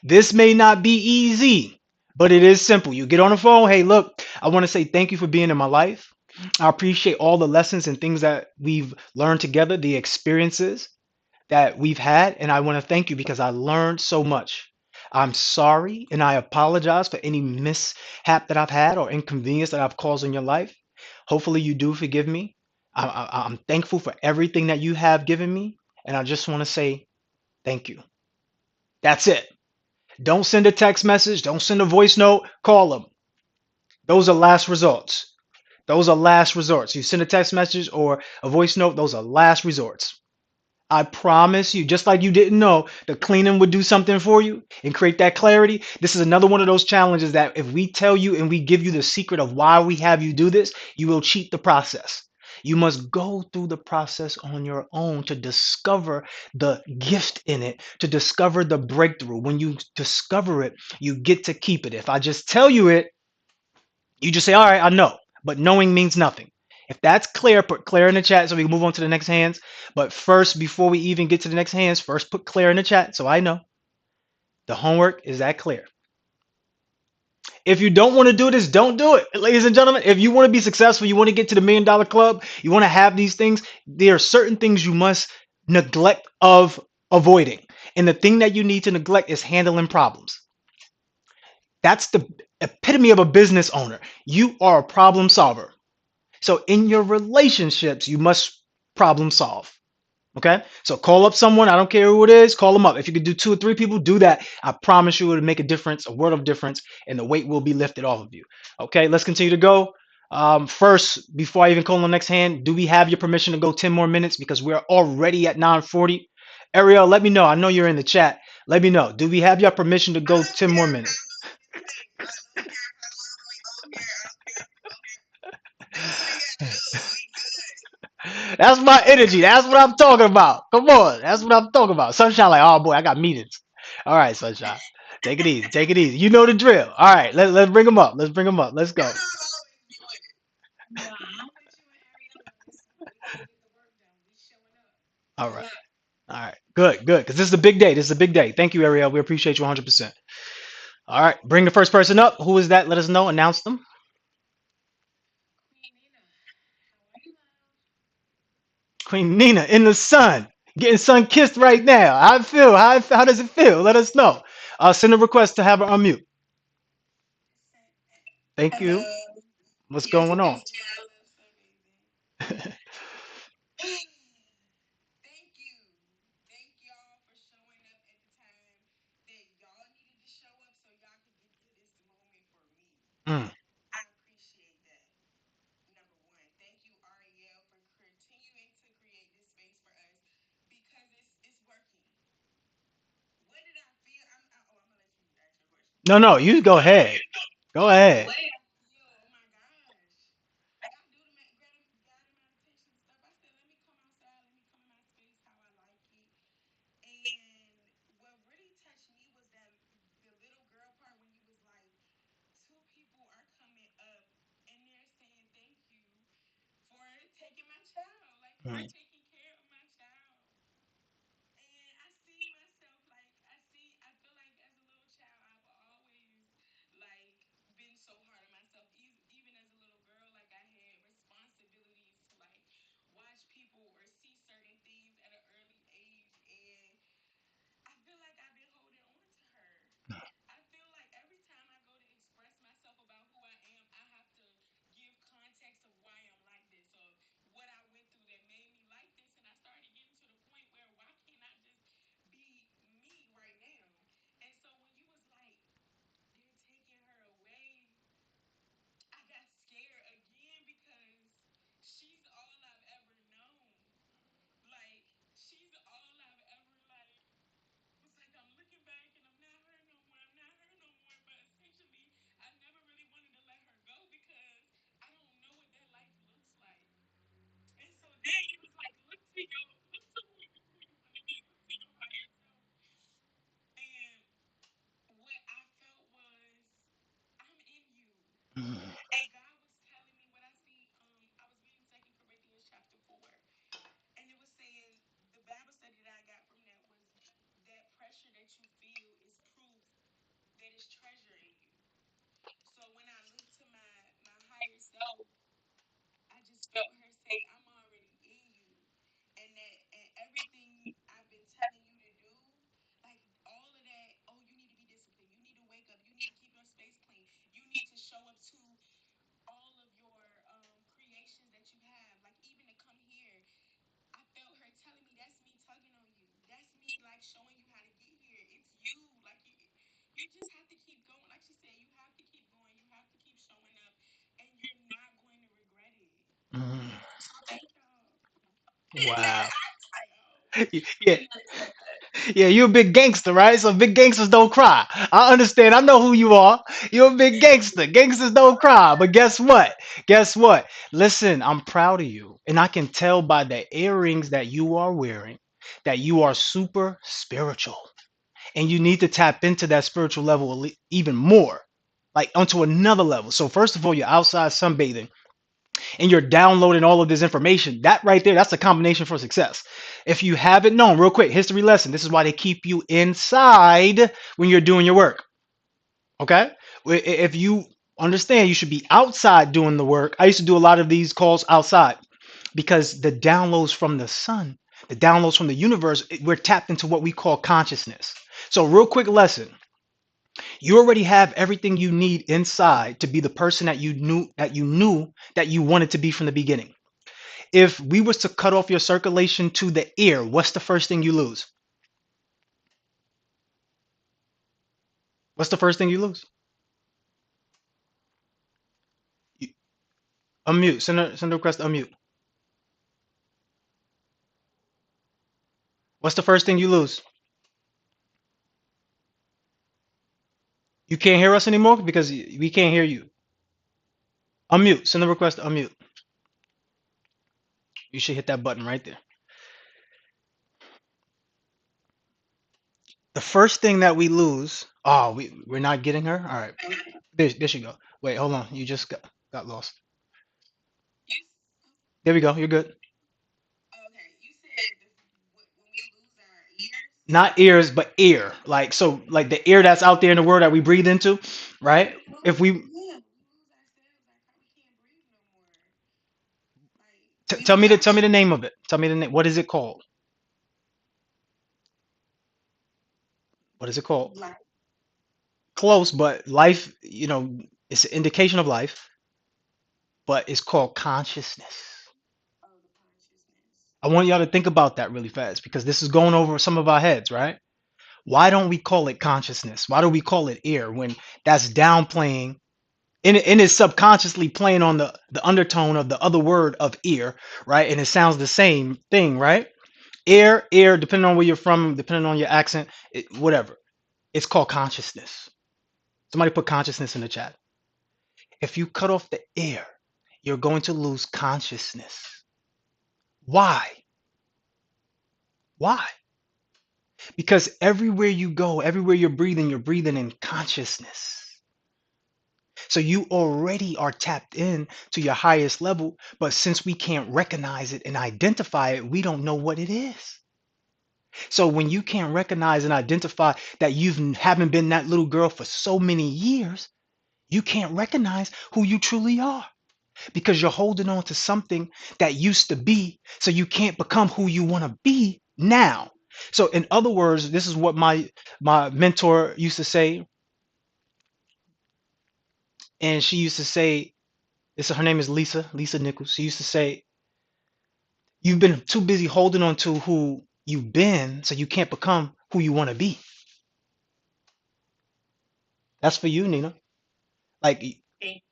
This may not be easy, but it is simple. You get on the phone. Hey, look, I want to say thank you for being in my life. I appreciate all the lessons and things that we've learned together, the experiences that we've had, and I want to thank you because I learned so much. I'm sorry and I apologize for any mishap that I've had or inconvenience that I've caused in your life. Hopefully, you do forgive me. I'm thankful for everything that you have given me, and I just want to say thank you. That's it. Don't send a text message. Don't send a voice note. Call them. Those are last resorts. Those are last resorts. You send a text message or a voice note, those are last resorts. I promise you, just like you didn't know the cleaning would do something for you and create that clarity. This is another one of those challenges that if we tell you and we give you the secret of why we have you do this, you will cheat the process. You must go through the process on your own to discover the gift in it, to discover the breakthrough. When you discover it, you get to keep it. If I just tell you it, you just say, all right, I know. But knowing means nothing. If that's clear, put clear in the chat so we can move on to the next hands. But first, before we even get to the next hands, first put clear in the chat so I know. The homework is that clear. If you don't want to do this, don't do it. Ladies and gentlemen, if you want to be successful, you want to get to the $1 million club, you want to have these things, there are certain things you must neglect of avoiding. And the thing that you need to neglect is handling problems. That's the epitome of a business owner. You are a problem solver. So in your relationships, you must problem solve. Okay. So call up someone. I don't care who it is. Call them up. If you could do 2 or 3 people, do that. I promise you it'll make a difference, a world of difference, and the weight will be lifted off of you. Okay. Let's continue to go. First, before I even call on the next hand, do we have your permission to go 10 more minutes? Because we're already at 9:40. Ariel, let me know. I know you're in the chat. Let me know. Do we have your permission to go 10 more minutes? That's my energy. That's what I'm talking about. Come on. That's what I'm talking about. Sunshine, like, oh boy, I got meetings. All right, Sunshine. Take it easy. Take it easy. You know the drill. All right, let's bring them up. Let's bring them up. Let's go. All right. All right. Good, good. Because this is a big day. This is a big day. Thank you, Ariel. We appreciate you 100%. All right. Bring the first person up. Who is that? Let us know. Announce them. Queen Nina in the sun. Getting sun kissed right now. How it feel? How does it feel? Let us know. Send a request to have her unmute. Thank you. What's going on? No, no, you go ahead. Go ahead. Mm. Mm. Mm. Wow. Yeah, yeah, you're a big gangster, right? So big gangsters don't cry. I understand. I know who you are. You're a big gangster. Gangsters don't cry. But guess what? Guess what? Listen, I'm proud of you. And I can tell by the earrings that you are wearing that you are super spiritual. And you need to tap into that spiritual level even more, like onto another level. So, first of all, you're outside sunbathing and you're downloading all of this information. That right there, that's a combination for success. If you haven't known, real quick, history lesson. This is why they keep you inside when you're doing your work. Okay? If you understand, you should be outside doing the work. I used to do a lot of these calls outside because the downloads from the sun, the downloads from the universe, we're tapped into what we call consciousness. So, real quick lesson. You already have everything you need inside to be the person that you wanted to be from the beginning. If we was to cut off your circulation to the ear, what's the first thing you lose? What's the first thing you lose? You, unmute. Send a request to unmute. What's the first thing you lose? You can't hear us anymore because we can't hear you. Unmute. Send a request to unmute. You should hit that button right there. The first thing that we lose. Oh, we're not getting her. All right. There she go. Wait, hold on. You just got lost. There we go. You're good. Not ears, but ear. Like so, like the air that's out there in the world that we breathe into, right? If we tell me the name of it. Tell me the name. What is it called? What is it called? Close, but life. It's an indication of life, but it's called consciousness. I want y'all to think about that really fast because this is going over some of our heads, right? Why don't we call it consciousness? Why do we call it ear when that's downplaying and it's subconsciously playing on the undertone of the other word of ear, right? And it sounds the same thing, right? Ear, depending on where you're from, depending on your accent, whatever. It's called consciousness. Somebody put consciousness in the chat. If you cut off the air, you're going to lose consciousness. Why? Why? Because everywhere you go, everywhere you're breathing in consciousness. So you already are tapped in to your highest level, but since we can't recognize it and identify it, we don't know what it is. So when you can't recognize and identify that haven't been that little girl for so many years, you can't recognize who you truly are because you're holding on to something that used to be, so you can't become who you want to be now. So in other words, this is what my mentor used to say, and she used to say, this her name is Lisa Nichols. She used to say, you've been too busy holding on to who you've been, so you can't become who you want to be. That's for you, Nina. Like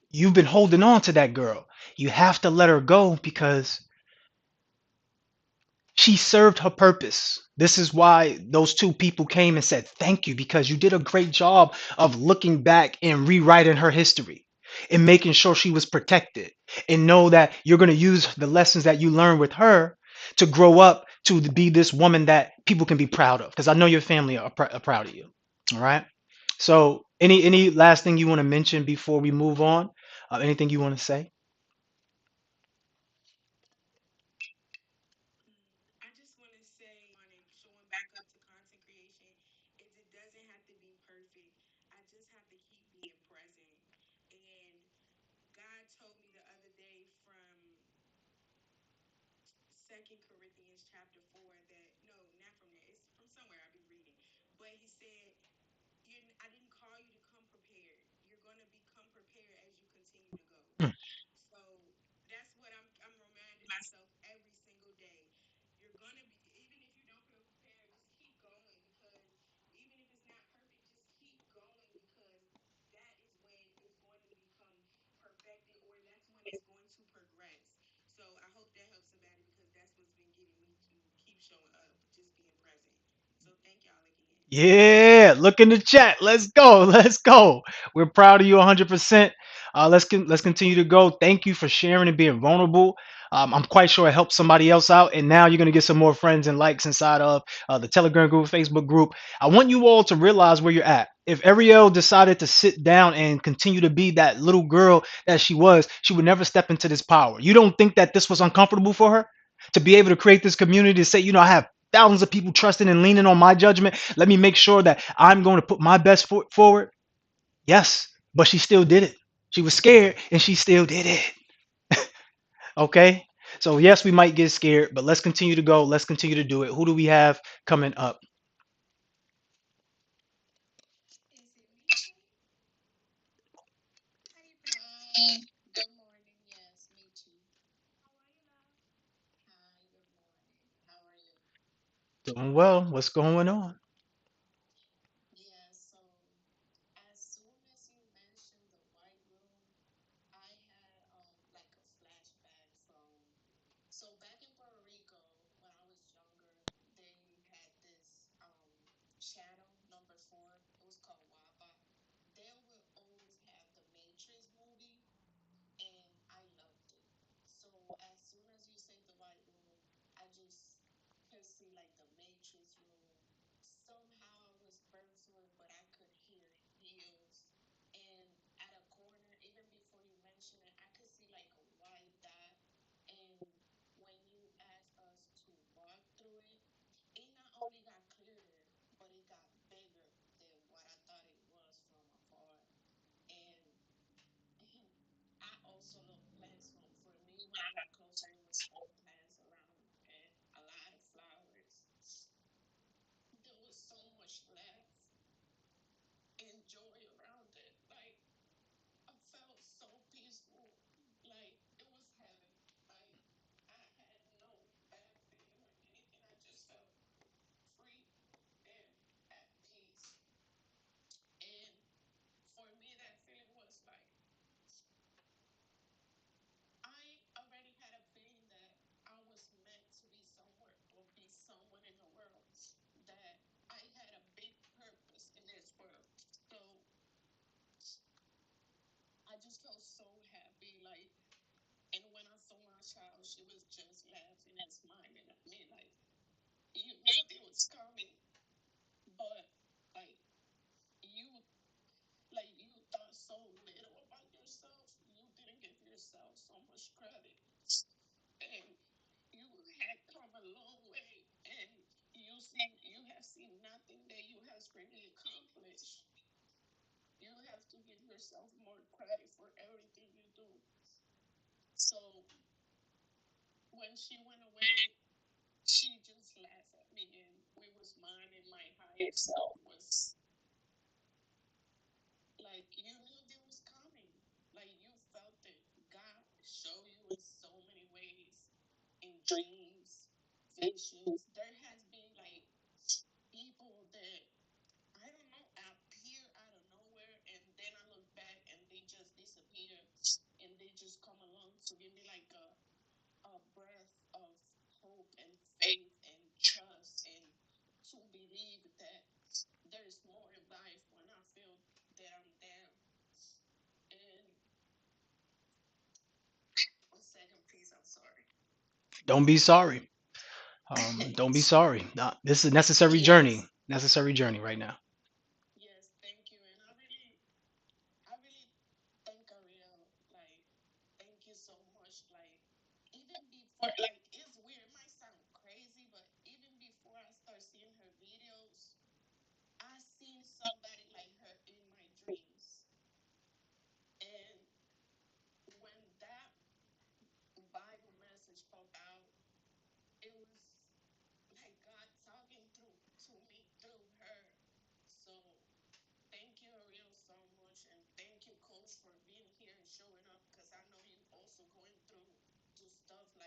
you've been holding on to that girl. You have to let her go because she served her purpose. This is why those two people came and said thank you, because you did a great job of looking back and rewriting her history and making sure she was protected, and know that you're going to use the lessons that you learned with her to grow up to be this woman that people can be proud of, because I know your family are proud of you. All right. So any last thing you want to mention before we move on? Anything you want to say? Mm. Yeah, look in the chat. Let's go. Let's go. We're proud of you 100%. Let's continue to go. Thank you for sharing and being vulnerable. I'm quite sure it helped somebody else out, and now you're gonna get some more friends and likes inside of the Telegram group, Facebook group. I want you all to realize where you're at. If Ariel decided to sit down and continue to be that little girl that she was, she would never step into this power. You don't think that this was uncomfortable for her to be able to create this community to say, I have thousands of people trusting and leaning on my judgment. Let me make sure that I'm going to put my best foot forward. Yes, but she still did it. She was scared and she still did it. Okay. So, yes, we might get scared, but let's continue to go. Let's continue to do it. Who do we have coming up? Doing well. What's going on? Don't be sorry. Don't be sorry. This is a necessary journey. Necessary journey right now.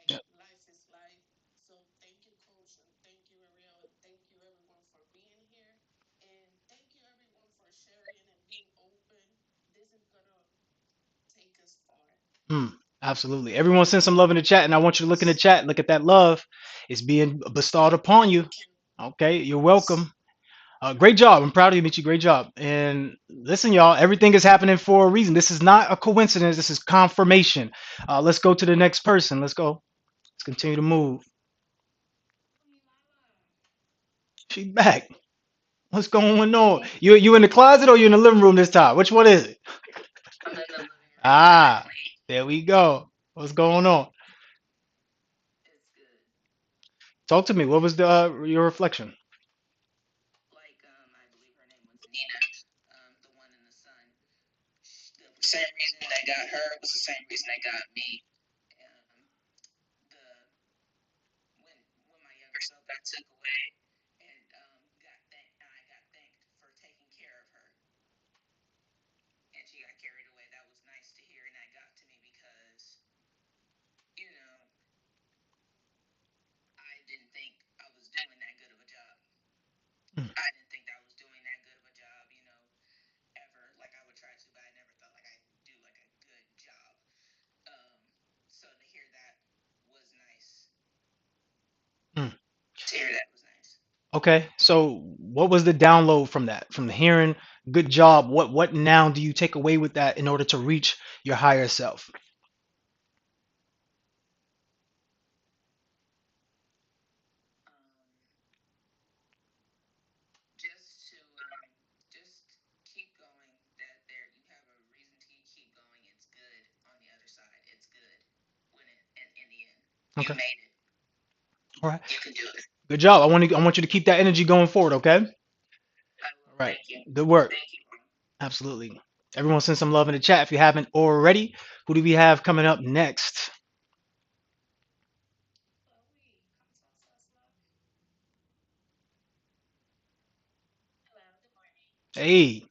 Yeah. Hmm. Absolutely. Everyone send some love in the chat, and I want you to look in the chat. Look at that love. It's being bestowed upon you. Okay, you're welcome. Great job. I'm proud of you, Michi. Great job. And listen, y'all, everything is happening for a reason. This is not a coincidence. This is confirmation. Let's go to the next person. Let's go. Let's continue to move. She's back. What's going on? You in the closet or you in the living room this time? Which one is it? Ah, there we go. What's going on? Talk to me. What was the your reflection? Mm, mm. Okay, so what was the download from that? From the hearing, good job. What now do you take away with that in order to reach your higher self? Okay. All right. Good job. I want you to keep that energy going forward, okay? All right. Good work. Absolutely. Everyone send some love in the chat if you haven't already. Who do we have coming up next? Hey.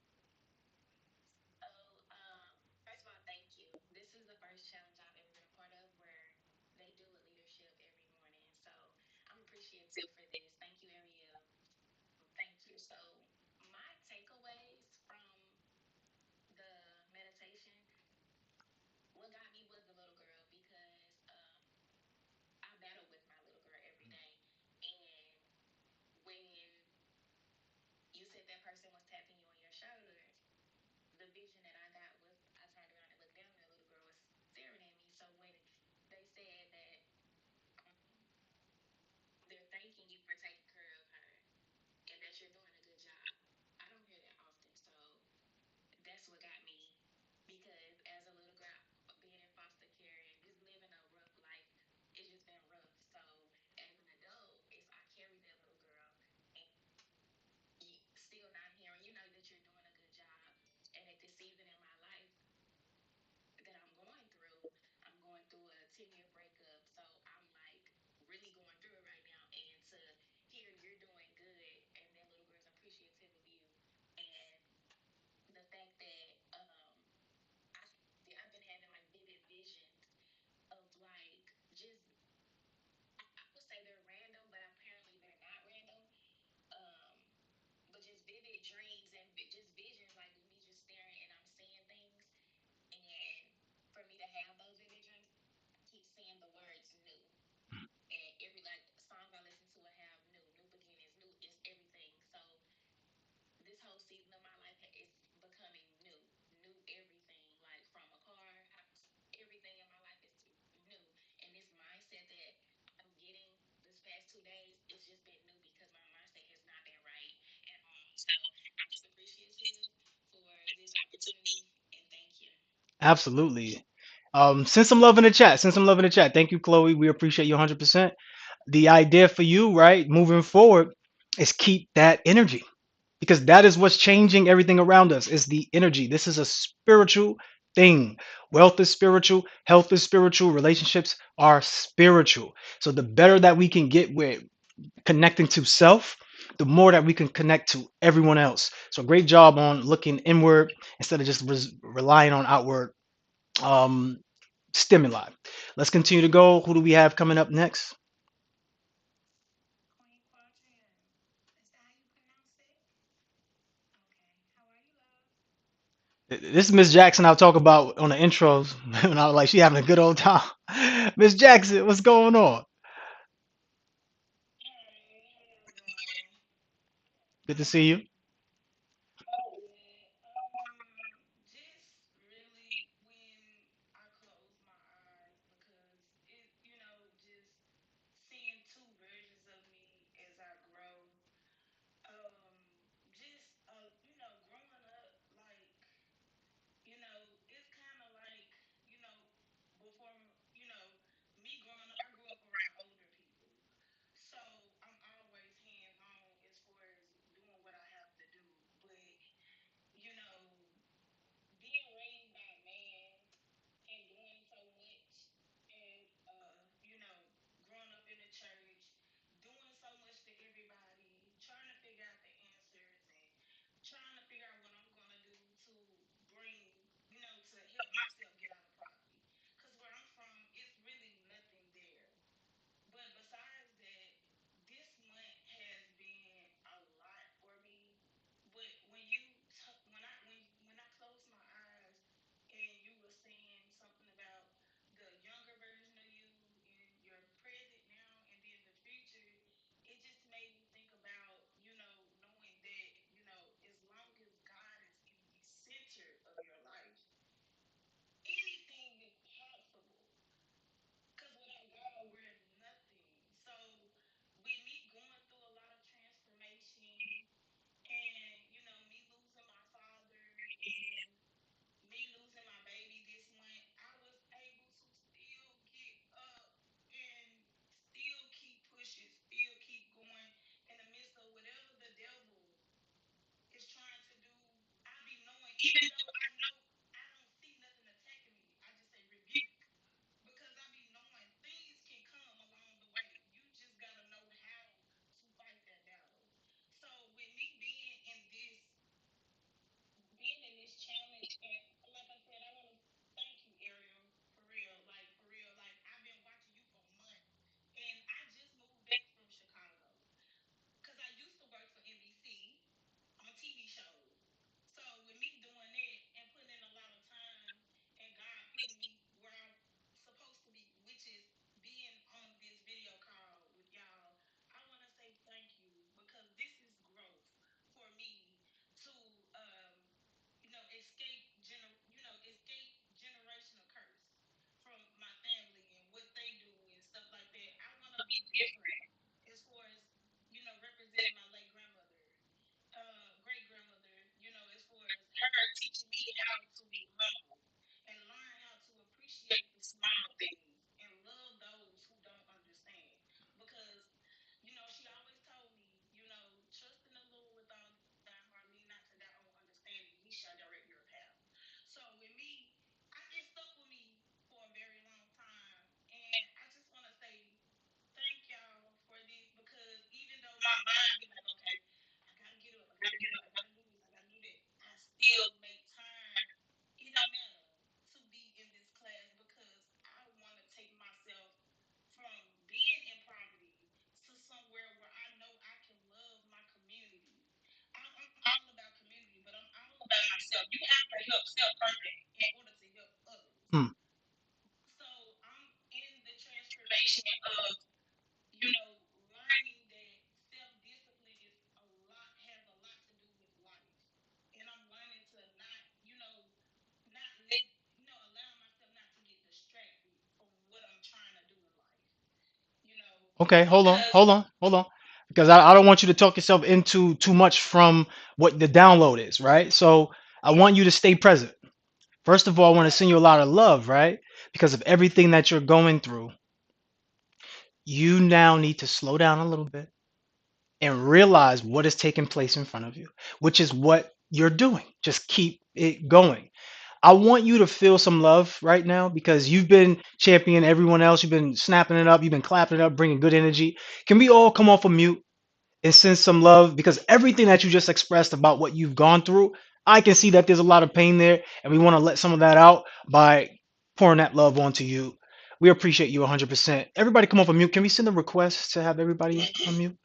Absolutely. Send some love in the chat. Send some love in the chat. Thank you, Chloe. We appreciate you 100%. The idea for you, right, moving forward, is keep that energy because that is what's changing everything around us. Is the energy. This is a spiritual thing. Wealth is spiritual. Health is spiritual. Relationships are spiritual. So the better that we can get with connecting to self, the more that we can connect to everyone else. So great job on looking inward instead of just relying on outward um, stimuli. Let's continue to go. Who do we have coming up next? This is Miss Jackson. I'll talk about on the intros, and I was like, she having a good old time. Miss Jackson, what's going on? Good to see you. Mm, Okay, hold on. Because I don't want you to talk yourself into too much from what the download is, right? So I want you to stay present. First of all, I want to send you a lot of love, right? Because of everything that you're going through. You now need to slow down a little bit and realize what is taking place in front of you, which is what you're doing. Just keep it going. I want you to feel some love right now because you've been championing everyone else. You've been snapping it up. You've been clapping it up, bringing good energy. Can we all come off a mute and send some love? Because everything that you just expressed about what you've gone through, I can see that there's a lot of pain there, and we want to let some of that out by pouring that love onto you. We appreciate you 100%. Everybody come off a mute. Can we send a request to have everybody on mute?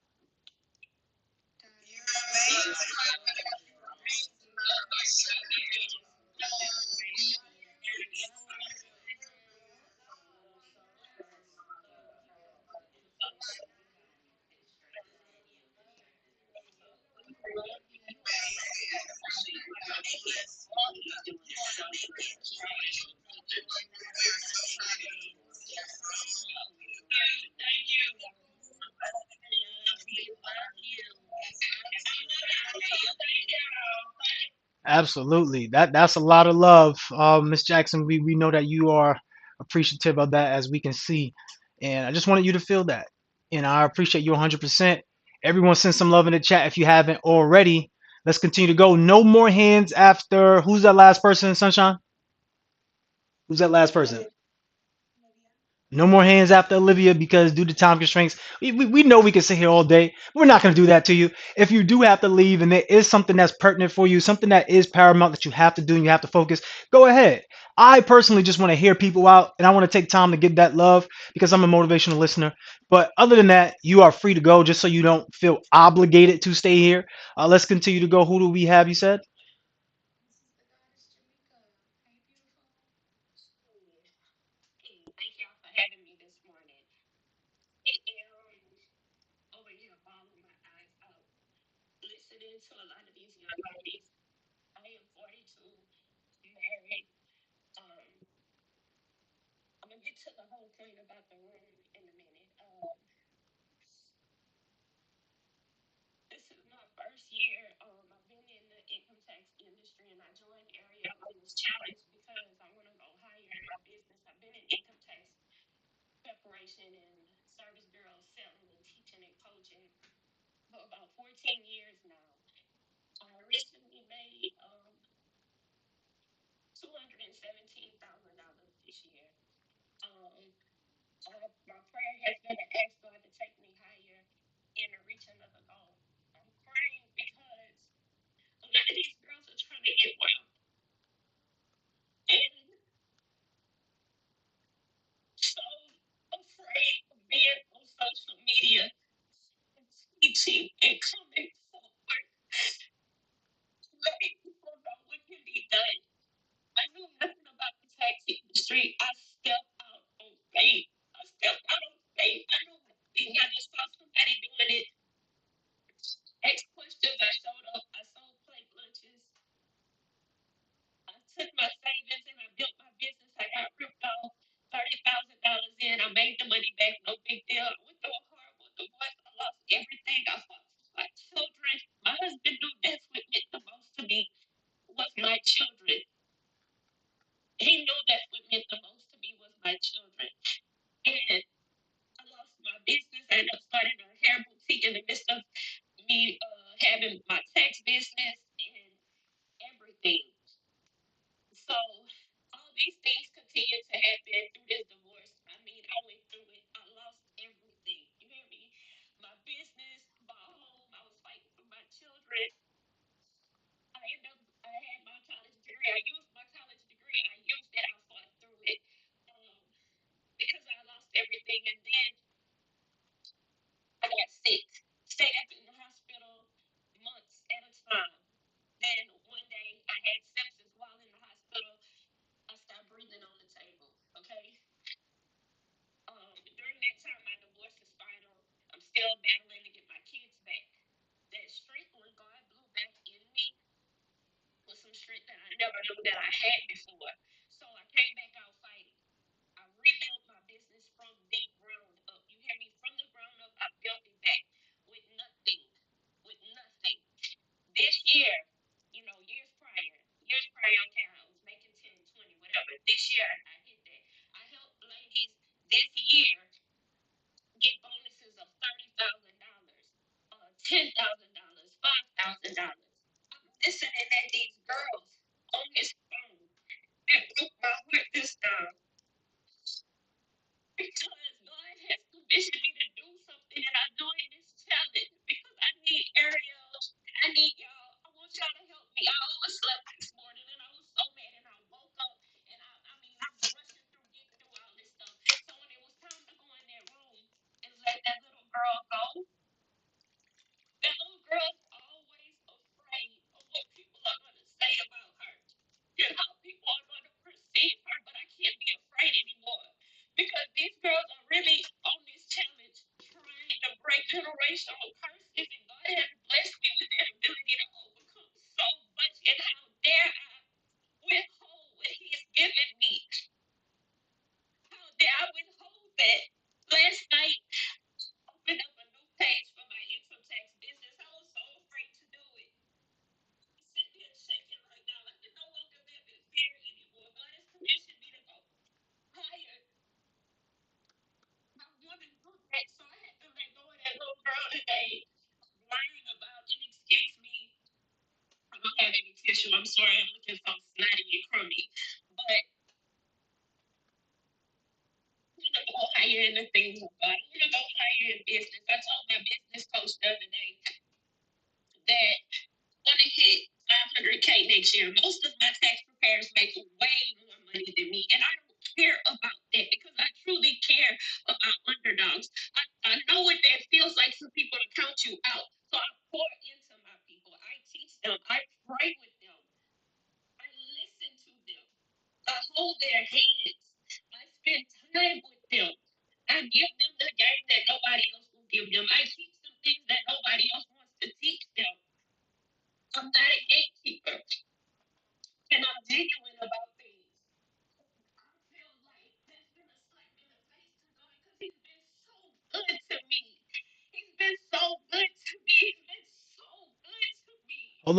Absolutely. That's a lot of love. Miss Jackson, we know that you are appreciative of that as we can see. And I just wanted you to feel that. And I appreciate you 100%. Everyone send some love in the chat if you haven't already. Let's continue to go. No more hands after who's that last person, Sunshine? Who's that last person? No more hands after Olivia because due to time constraints, we know we can sit here all day. We're not going to do that to you. If you do have to leave and there is something that's pertinent for you, something that is paramount that you have to do and you have to focus, go ahead. I personally just want to hear people out and I want to take time to give that love because I'm a motivational listener. But other than that, you are free to go just so you don't feel obligated to stay here. Let's continue to go. Who do we have? You said?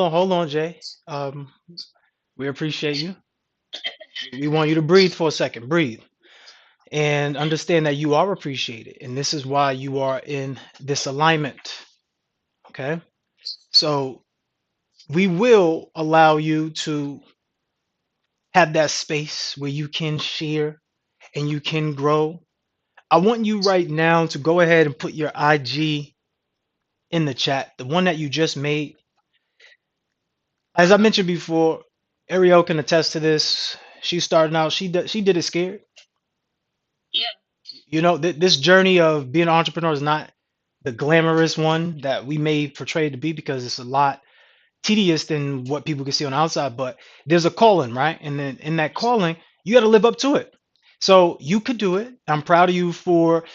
Hold on, Jay. We appreciate you. We want you to breathe for a second. Breathe and understand that you are appreciated, and this is why you are in this alignment. Okay, so we will allow you to have that space where you can share and you can grow. I want you right now to go ahead and put your IG in the chat, the one that you just made. As I mentioned before, Ariel can attest to this. She started out, she did it scared. You know, this journey of being an entrepreneur is not the glamorous one that we may portray it to be because it's a lot tedious than what people can see on the outside, but there's a calling, right? And then in that calling, you got to live up to it. So you could do it. I'm proud of you for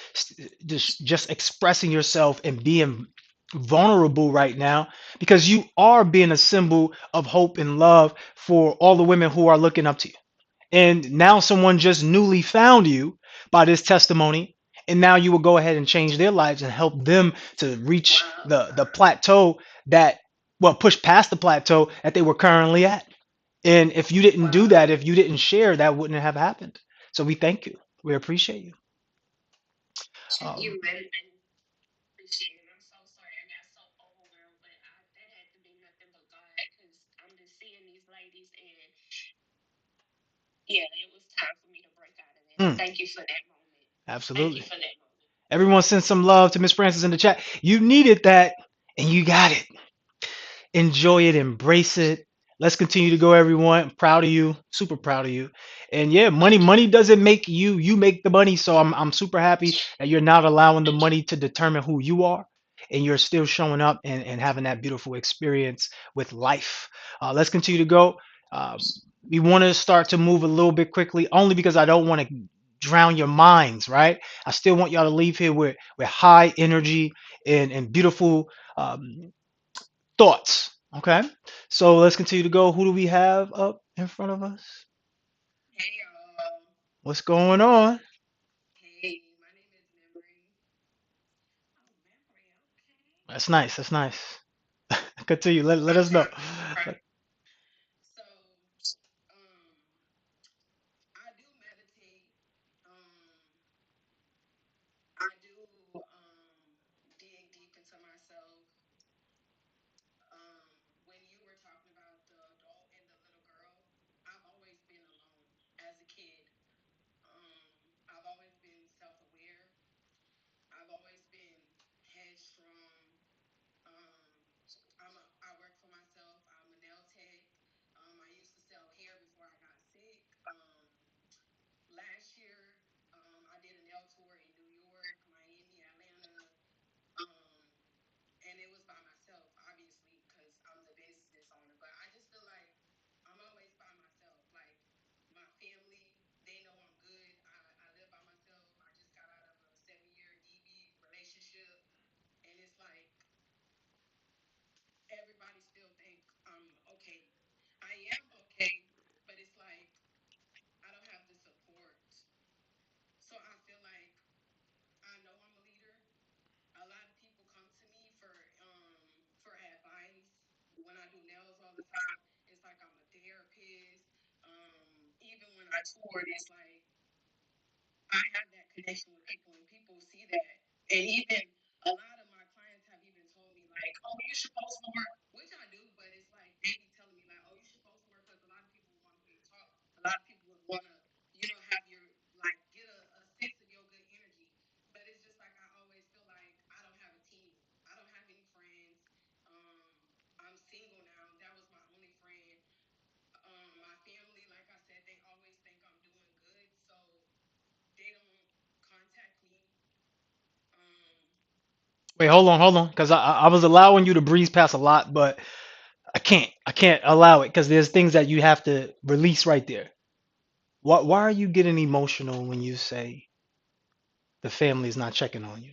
just expressing yourself and being vulnerable right now because you are being a symbol of hope and love for all the women who are looking up to you. And now someone just newly found you by this testimony, and now you will go ahead and change their lives and help them to reach the plateau that, well, push past the plateau that they were currently at. And if you didn't do that, if you didn't share, that wouldn't have happened. So we thank you. We appreciate you. Um, absolutely. Everyone send some love to Miss Francis in the chat. You needed that, and you got it. Enjoy it, embrace it. Let's continue to go, everyone. Proud of you, super proud of you. And yeah, money doesn't make you, you make the money. So I'm super happy that you're not allowing the money to determine who you are. And you're still showing up and having that beautiful experience with life. Let's continue to go. Um, we want to start to move a little bit quickly, only because I don't want to drown your minds, right? I still want y'all to leave here with high energy and beautiful thoughts. Okay. So let's continue to go. Who do we have up in front of us? What's going on? That's nice. That's nice. Continue. Let us know. Wait, hold on, because I was allowing you to breeze past a lot, but I can't allow it because there's things that you have to release right there. Why are you getting emotional when you say the family is not checking on you?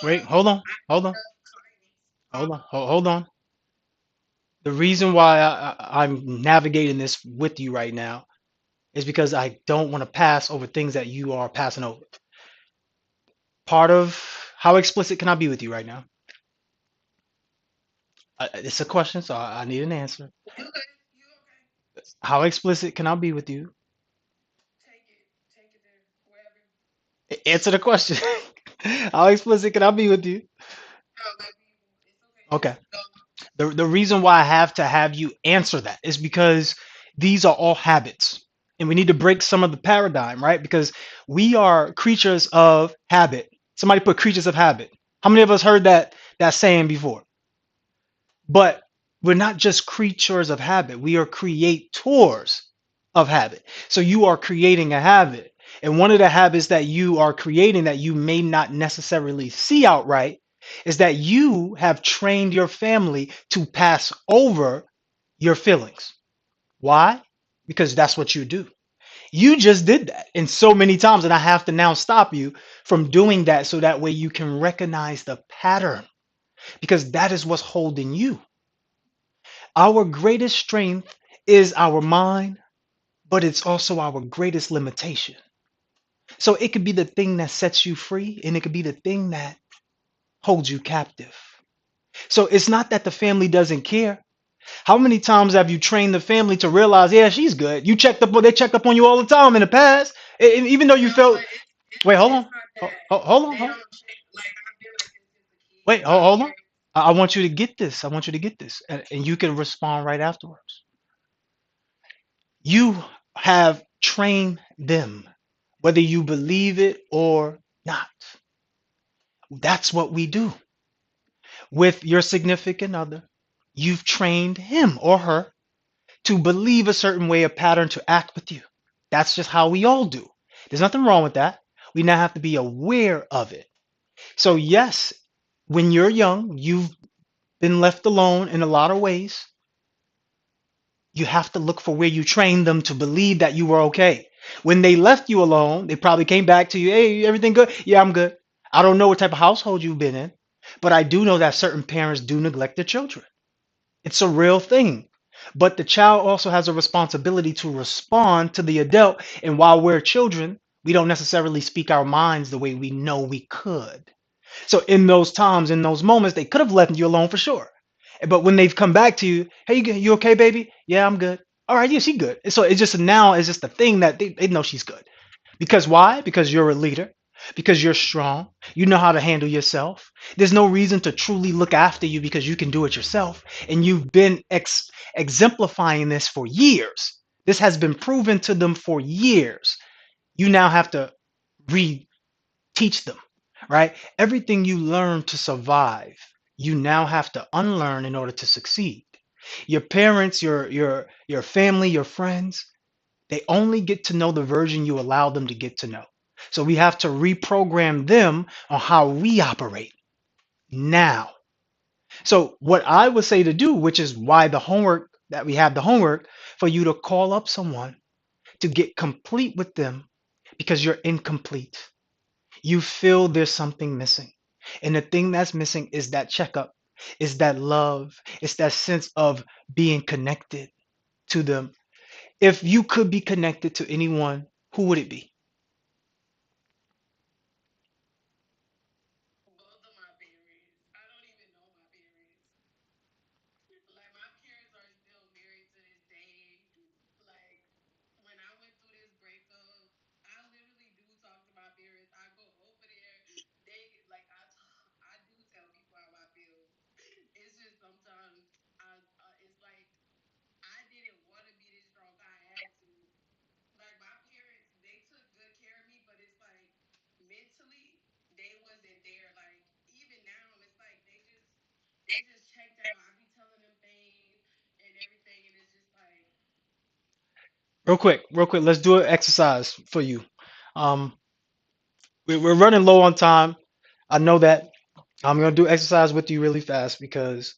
Wait, hold on. The reason why I'm navigating this with you right now is because I don't want to pass over things that you are passing over. Part of how explicit can I be with you right now? It's a question, so I need an answer. How explicit can I be with you? Answer the question. How explicit can I be with you? Okay. The reason why I have to have you answer that is because these are all habits. And we need to break some of the paradigm, right? Because we are creatures of habit. Somebody put creatures of habit. How many of us heard that saying before? But we're not just creatures of habit. We are creators of habit. So you are creating a habit. And one of the habits that you are creating that you may not necessarily see outright is that you have trained your family to pass over your feelings. Why? Because that's what you do. You just did that and so many times, and I have to now stop you from doing that so that way you can recognize the pattern because that is what's holding you. Our greatest strength is our mind, but it's also our greatest limitation. So it could be the thing that sets you free, and it could be the thing that holds you captive. So it's not that the family doesn't care. How many times have you trained the family to realize, yeah, she's good? You checked up, they checked up on you all the time in the past, and even though you felt, wait, hold on, hold on, wait, hold on. I want you to get this. I want you to get this, and you can respond right afterwards. You have trained them, whether you believe it or not. That's what we do with your significant other. You've trained him or her to believe a certain way, a pattern to act with you. That's just how we all do. There's nothing wrong with that. We now have to be aware of it. So, yes, when you're young, you've been left alone in a lot of ways. You have to look for where you trained them to believe that you were okay. When they left you alone, they probably came back to you. Hey, everything good? Yeah, I'm good. I don't know what type of household you've been in, but I do know that certain parents do neglect their children. It's a real thing. But the child also has a responsibility to respond to the adult. And while we're children, we don't necessarily speak our minds the way we know we could. So in those times, in those moments, they could have left you alone for sure. But when they've come back to you, hey, you okay, baby? Yeah, I'm good. All right, yeah, she good. So it's just now, it's just a thing that they know she's good. Because why? Because you're a leader. Because you're strong. You know how to handle yourself. There's no reason to truly look after you because you can do it yourself. And you've been exemplifying this for years. This has been proven to them for years. You now have to teach them, right? Everything you learn to survive, you now have to unlearn in order to succeed. Your parents, your family, your friends, they only get to know the version you allow them to get to know. So we have to reprogram them on how we operate now. So what I would say to do, which is why the homework that we have the homework for you to call up someone to get complete with them because you're incomplete. You feel there's something missing. And the thing that's missing is that checkup, is that love, it's that sense of being connected to them. If you could be connected to anyone, who would it be? Real quick, let's do an exercise for you. Um, we're running low on time. I know that. I'm gonna do exercise with you really fast because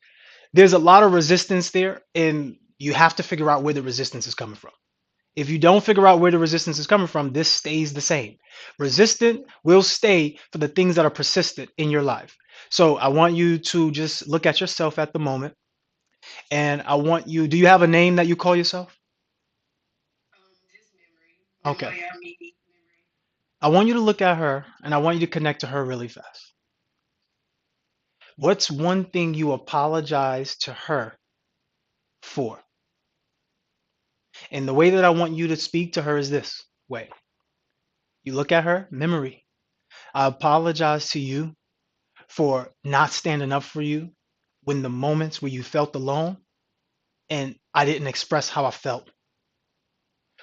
there's a lot of resistance there, and you have to figure out where the resistance is coming from. If you don't figure out where the resistance is coming from, this stays the same. Resistant will stay for the things that are persistent in your life. So I want you to just look at yourself at the moment, and I want you. Do you have a name that you call yourself? Okay. I want you to look at her, and I want you to connect to her really fast. What's one thing you apologize to her for? And the way that I want you to speak to her is this way. You look at her, memory. I apologize to you for not standing up for you when the moments where you felt alone and I didn't express how I felt.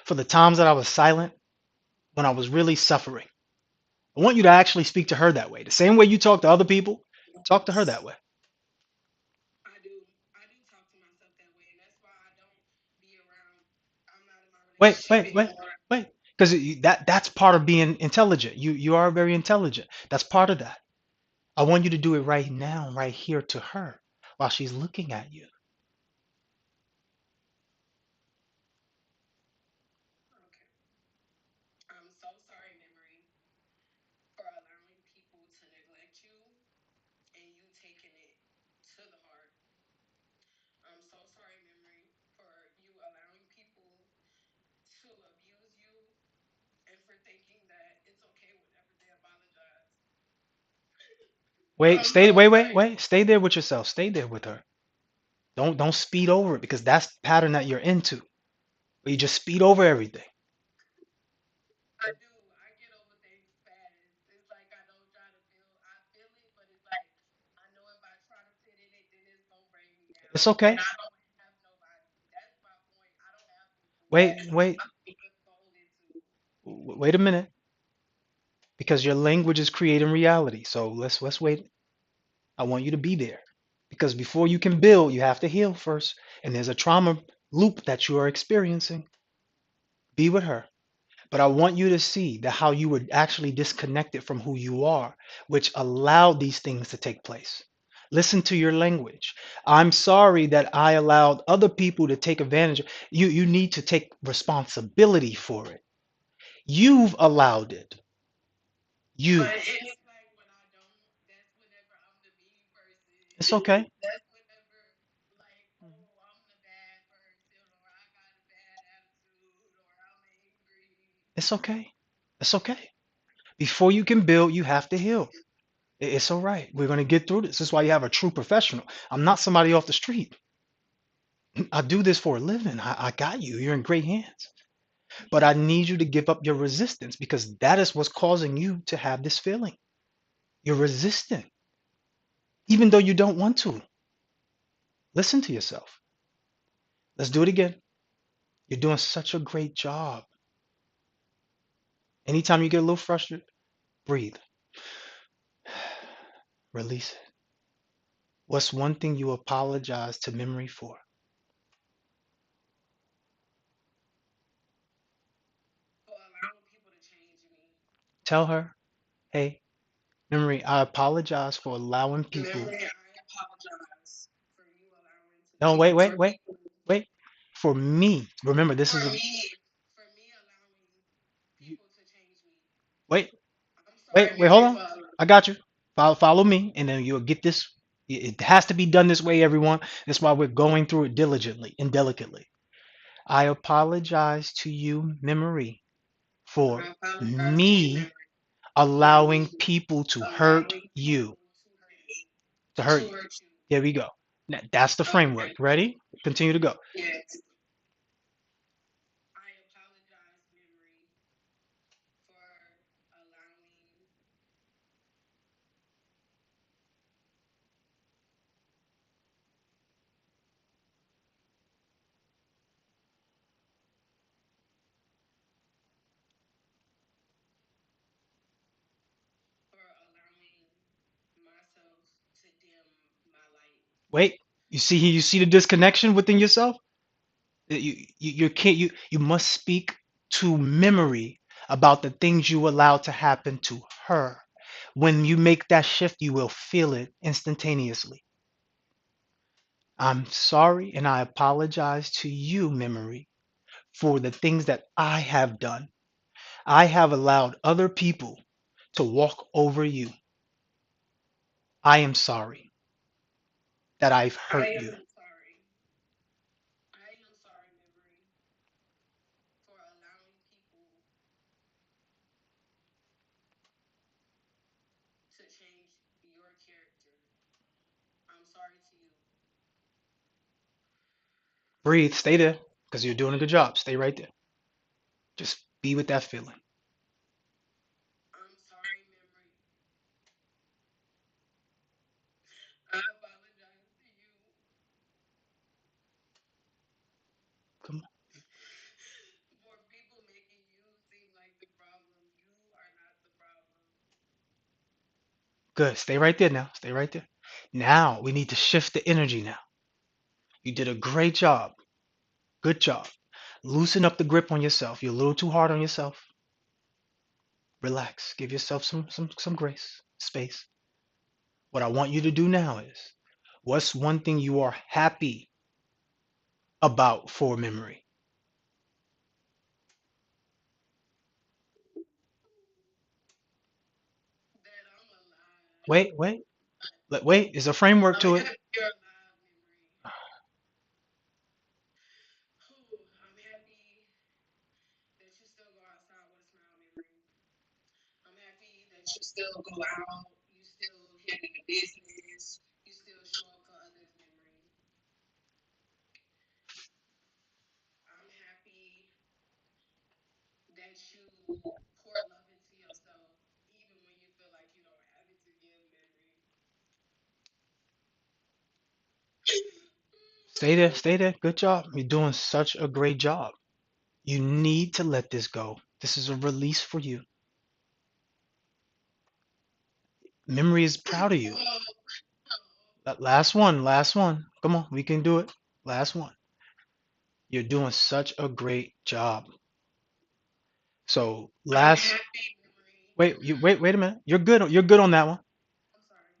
For the times that I was silent when I was really suffering. I want you to actually speak to her that way. The same way you talk to other people, talk to her that way. Wait. Wait. Because that's part of being intelligent. You are very intelligent. That's part of that. I want you to do it right now, right here to her while she's looking at you. Wait. Stay there with yourself. Stay there with her. Don't speed over it because that's the pattern that you're into. Where you just speed over everything. It's okay. Wait. Wait a minute. Because your language is creating reality. So let's wait. I want you to be there. Because before you can build, you have to heal first. And there's a trauma loop that you are experiencing. Be with her. But I want you to see that how you were actually disconnected from who you are, which allowed these things to take place. Listen to your language. I'm sorry that I allowed other people to take advantage. You need to take responsibility for it. You've allowed it. You. It's okay. That's okay. That's okay. Before you can build, you have to heal. It's all right. We're going to get through this. This is why you have a true professional. I'm not somebody off the street. I do this for a living. I got you. You're in great hands. But I need you to give up your resistance because that is what's causing you to have this feeling. You're resisting, even though you don't want to. Listen to yourself. Let's do it again. You're doing such a great job. Anytime you get a little frustrated, breathe, release it. What's one thing you apologize to memory for? Tell her, hey, memory, I apologize for allowing people. No, wait. For me, remember, this is a. You- Wait, wait, hold on. I got you. Follow me, and then you'll get this. It has to be done this way, everyone. That's why we're going through it diligently and delicately. I apologize to you, memory, for me allowing people to hurt you. To hurt you. Here we go. That's the framework. Ready? Continue to go. Wait. You see the disconnection within yourself? You can't you must speak to memory about the things you allow to happen to her. When you make that shift, you will feel it instantaneously. I'm sorry and I apologize to you, memory, for the things that I have done. I have allowed other people to walk over you. I am sorry that I've hurt you. Breathe, stay there, because you're doing a good job. Stay right there. Just be with that feeling. Come on. Good. Stay right there now. Stay right there. Now we need to shift the energy now. You did a great job. Good job. Loosen up the grip on yourself. You're a little too hard on yourself. Relax. Give yourself some grace, space. What I want you to do now is what's one thing you are happy about for memory? Wait. Wait. There's a framework to it. Stay there. Stay there. Good job. You're doing such a great job. You need to let this go. This is a release for you. Memory is proud of you. Last one. Last one. Come on. We can do it. Last one. You're doing such a great job. So last wait a minute. You're good. You're good on that one.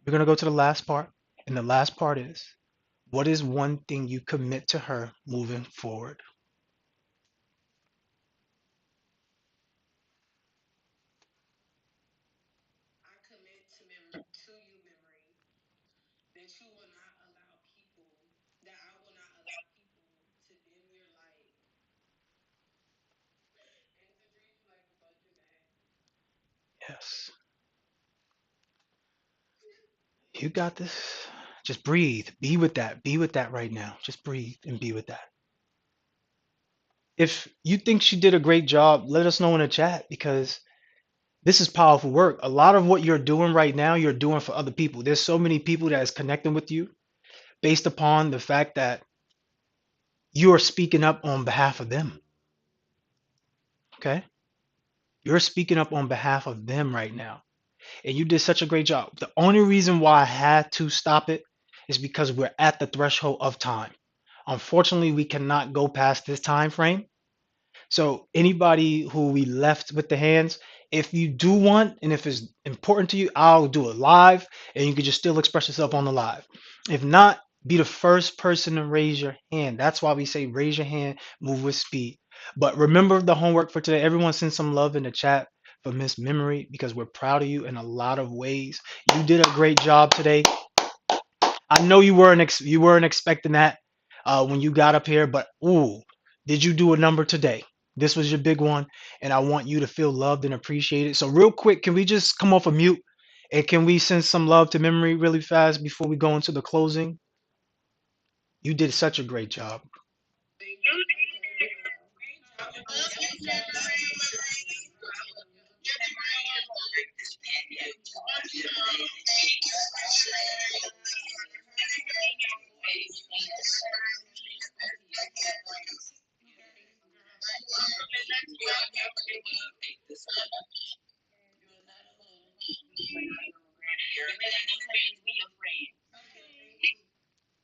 We're gonna go to the last part. And the last part is what is one thing you commit to her moving forward? Yes. You got this. Just breathe. Be with that. Be with that right now. Just breathe and be with that. If you think she did a great job, let us know in the chat because this is powerful work. A lot of what you're doing right now, you're doing for other people. There's so many people that is connecting with you based upon the fact that you are speaking up on behalf of them. Okay? You're speaking up on behalf of them right now. And you did such a great job. The only reason why I had to stop it is because we're at the threshold of time. Unfortunately, we cannot go past this time frame. So anybody who we left with the hands, if you do want and if it's important to you, I'll do it live and you can just still express yourself on the live. If not, be the first person to raise your hand. That's why we say raise your hand, move with speed. But remember the homework for today. Everyone send some love in the chat for Miss Memory because we're proud of you in a lot of ways. You did a great job today. I know you weren't expecting that when you got up here, but ooh, did you do a number today? This was your big one, and I want you to feel loved and appreciated. So real quick, can we just come off a mute and can we send some love to Memory really fast before we go into the closing? You did such a great job.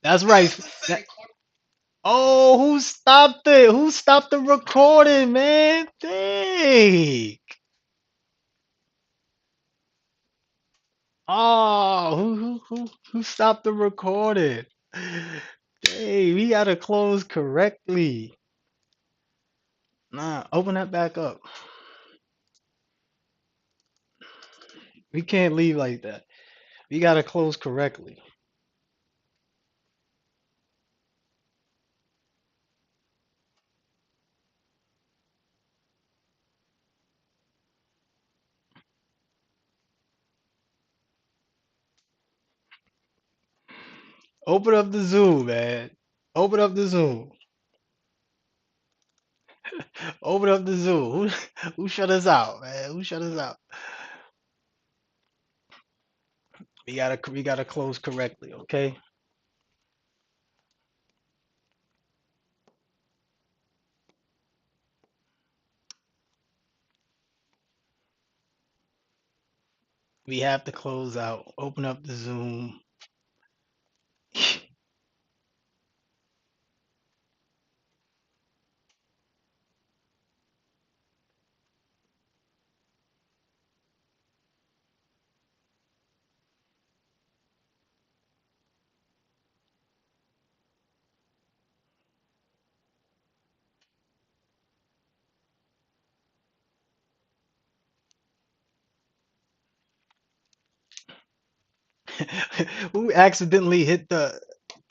That's right. That- oh, who stopped it? Who stopped the recording, man? Dang. Oh, who stopped the recording? Hey, we gotta close correctly. Nah, open that back up. We can't leave like that. We gotta close correctly. Open up the Zoom, man. Open up the Zoom. Open up the Zoom. Who shut us out, man? Who shut us out? We gotta close correctly, okay? We have to close out. Open up the Zoom. Who accidentally hit the?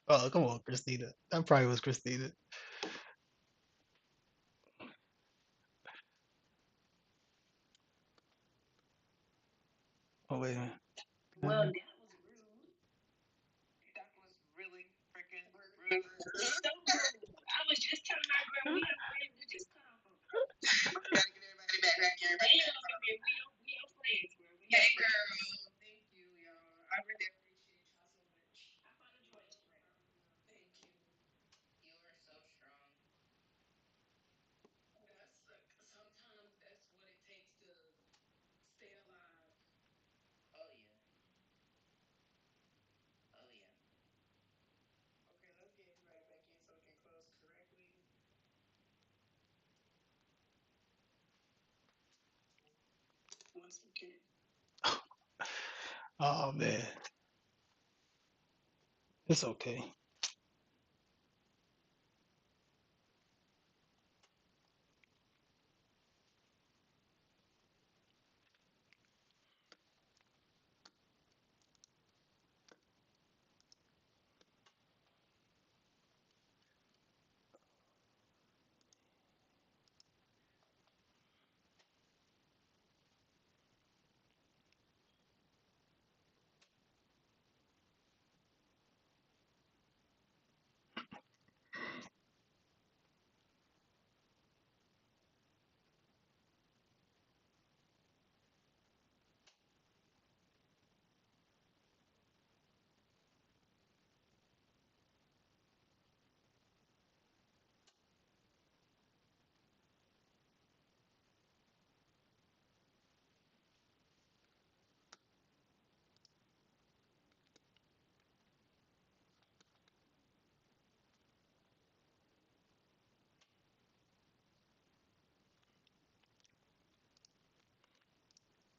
Oh, come on, Christina. That probably was Christina. Oh wait a minute. Oh man, it's okay.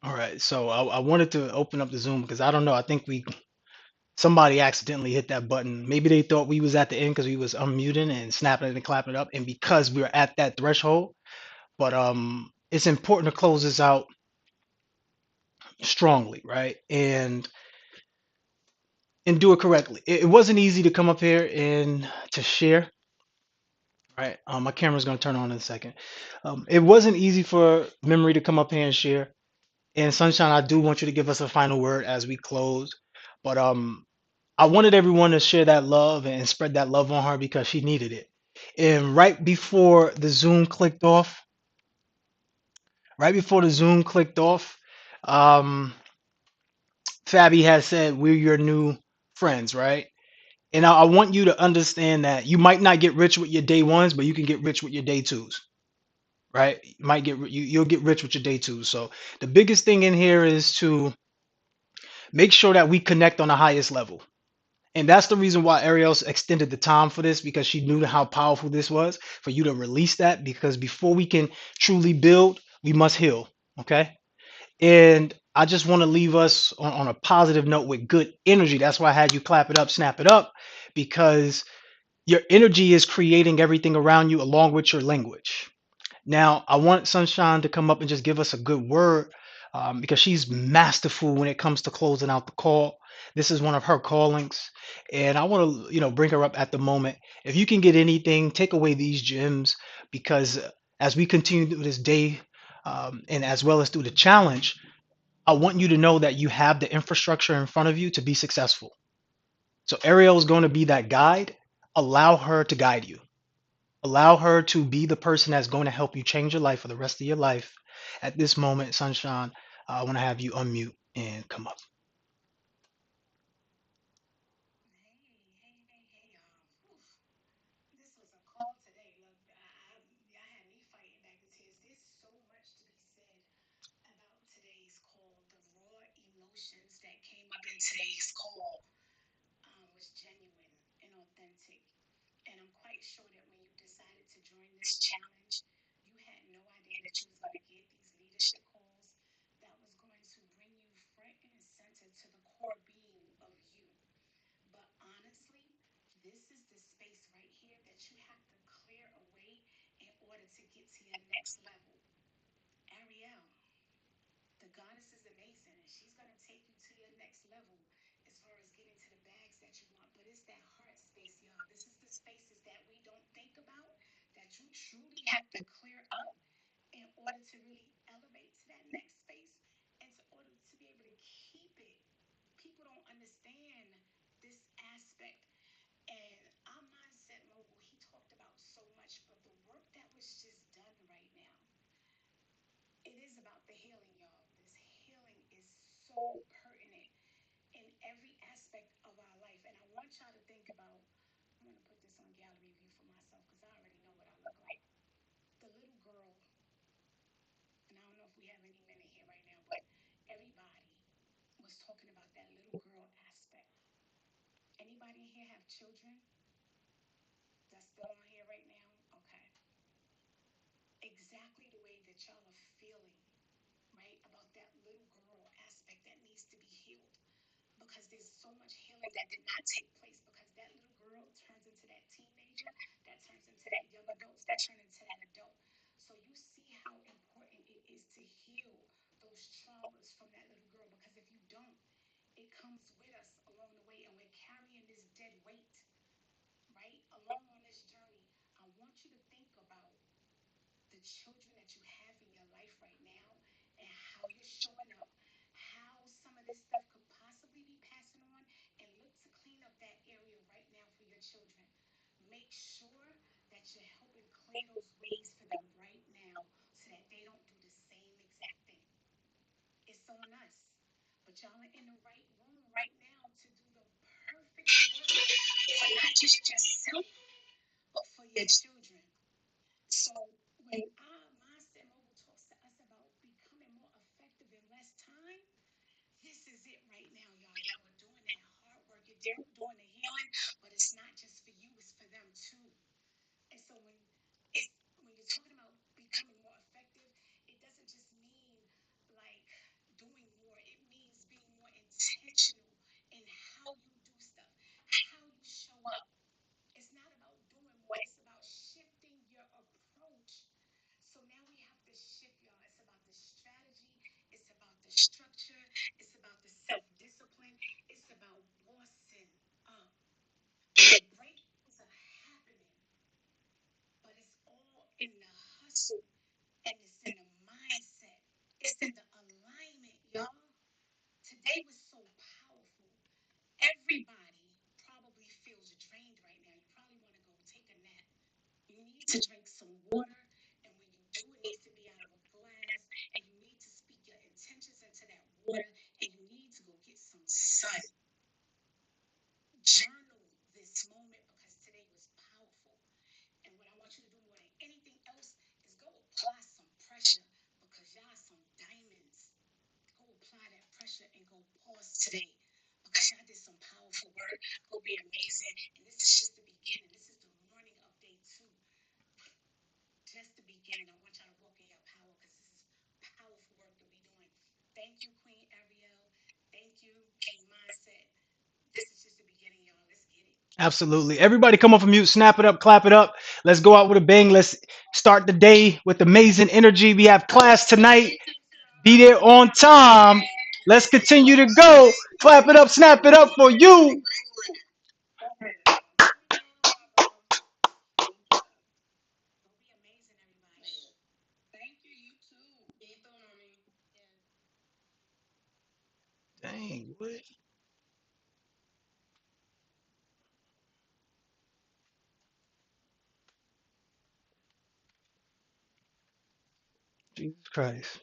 All right, so I wanted to open up the Zoom because I don't know. I think we somebody accidentally hit that button. Maybe they thought we was at the end because we was unmuting and snapping it and clapping it up, and because we were at that threshold. But it's important to close this out strongly, right? And do it correctly. It wasn't easy to come up here and to share, right? My camera's gonna turn on in a second. It wasn't easy for Memory to come up here and share. And Sunshine, I do want you to give us a final word as we close. But I wanted everyone to share that love and spread that love on her because she needed it. And right before the Zoom clicked off, um, Fabi has said, "We're your new friends," right? And I want you to understand that you might not get rich with your day ones, but you can get rich with your day twos, right? You might you'll get rich with your day twos. So the biggest thing in here is to make sure that we connect on the highest level. And that's the reason why Ariel extended the time for this because she knew how powerful this was for you to release that. Because before we can truly build, we must heal. Okay. And I just want to leave us on a positive note with good energy. That's why I had you clap it up, snap it up, because your energy is creating everything around you along with your language. Now, I want Sunshine to come up and just give us a good word because she's masterful when it comes to closing out the call. This is one of her callings, and I want to, bring her up at the moment. If you can get anything, take away these gems because as we continue through this day, and as well as through the challenge, I want you to know that you have the infrastructure in front of you to be successful. So Ariel is going to be that guide. Allow her to guide you. Allow her to be the person that's going to help you change your life for the rest of your life. At this moment, Sunshine, I want to have you unmute and come up. Absolutely. Everybody come off of mute, snap it up, clap it up. Let's go out with a bang. Let's start the day with amazing energy. We have class tonight. Be there on time. Let's continue to go. Clap it up, snap it up for you. Dang, what? Jesus Christ.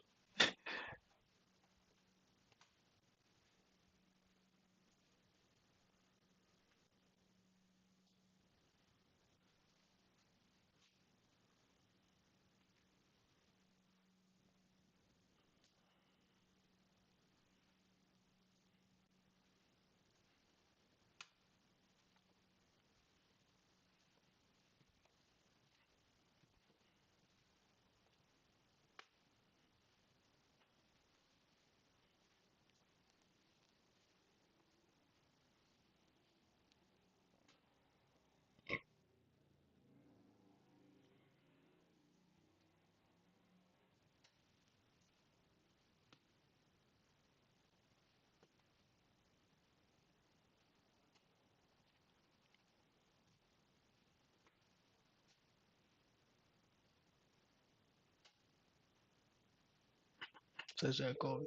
Says that go.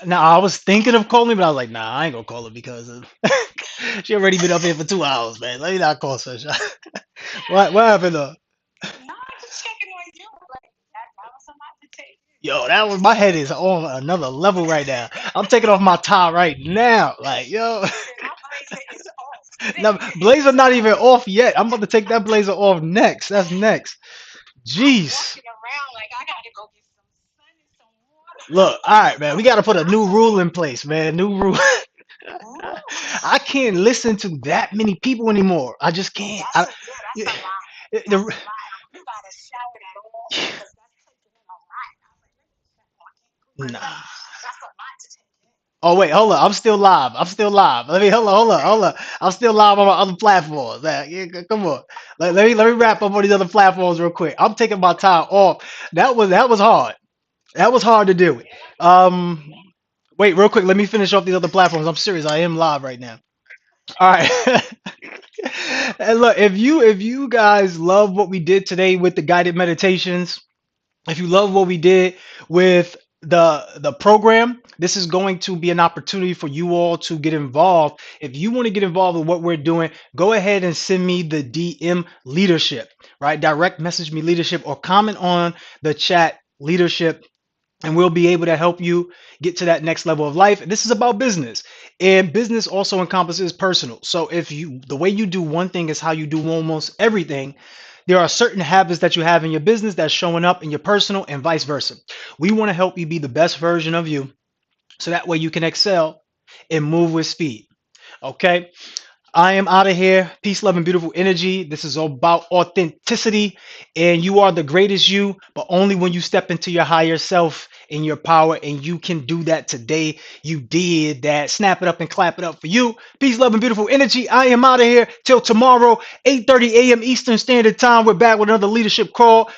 Now I was thinking of calling, but I was like, nah, I ain't gonna call her because of she already been up here for 2 hours, man. Let me not call Sunshine. What happened though? Yo, that was my head is on another level right now. I'm taking off my tie right now. Like, yo. Now, blazer not even off yet. I'm about to take that blazer off next. That's next. Jeez. Look, all right, man. We got to put a new rule in place, man. New rule. I can't listen to that many people anymore. I just can't. Yeah, the, nah. Oh wait, hold up. I'm still live. I'm still live. Let me hold on. I'm still live on my other platforms. Yeah, come on. Let me wrap up on these other platforms real quick. I'm taking my time off. That was hard. That was hard to do. Um, wait, real quick. Let me finish off these other platforms. I'm serious. I am live right now. All right. And look, if you guys love what we did today with the guided meditations, if you love what we did with the program, this is going to be an opportunity for you all to get involved. If you want to get involved with what we're doing, go ahead and send me the DM leadership, right? Direct message me leadership or comment on the chat leadership, and we'll be able to help you get to that next level of life. This is about business, and business also encompasses personal. So if you the way you do one thing is how you do almost everything, there are certain habits that you have in your business that's showing up in your personal and vice versa. We want to help you be the best version of you so that way you can excel and move with speed. Okay. I am out of here. Peace, love, and beautiful energy. This is all about authenticity. And you are the greatest you, but only when you step into your higher self and your power. And you can do that today. You did that. Snap it up and clap it up for you. Peace, love, and beautiful energy. I am out of here till tomorrow, 8:30 a.m. Eastern Standard Time. We're back with another leadership call.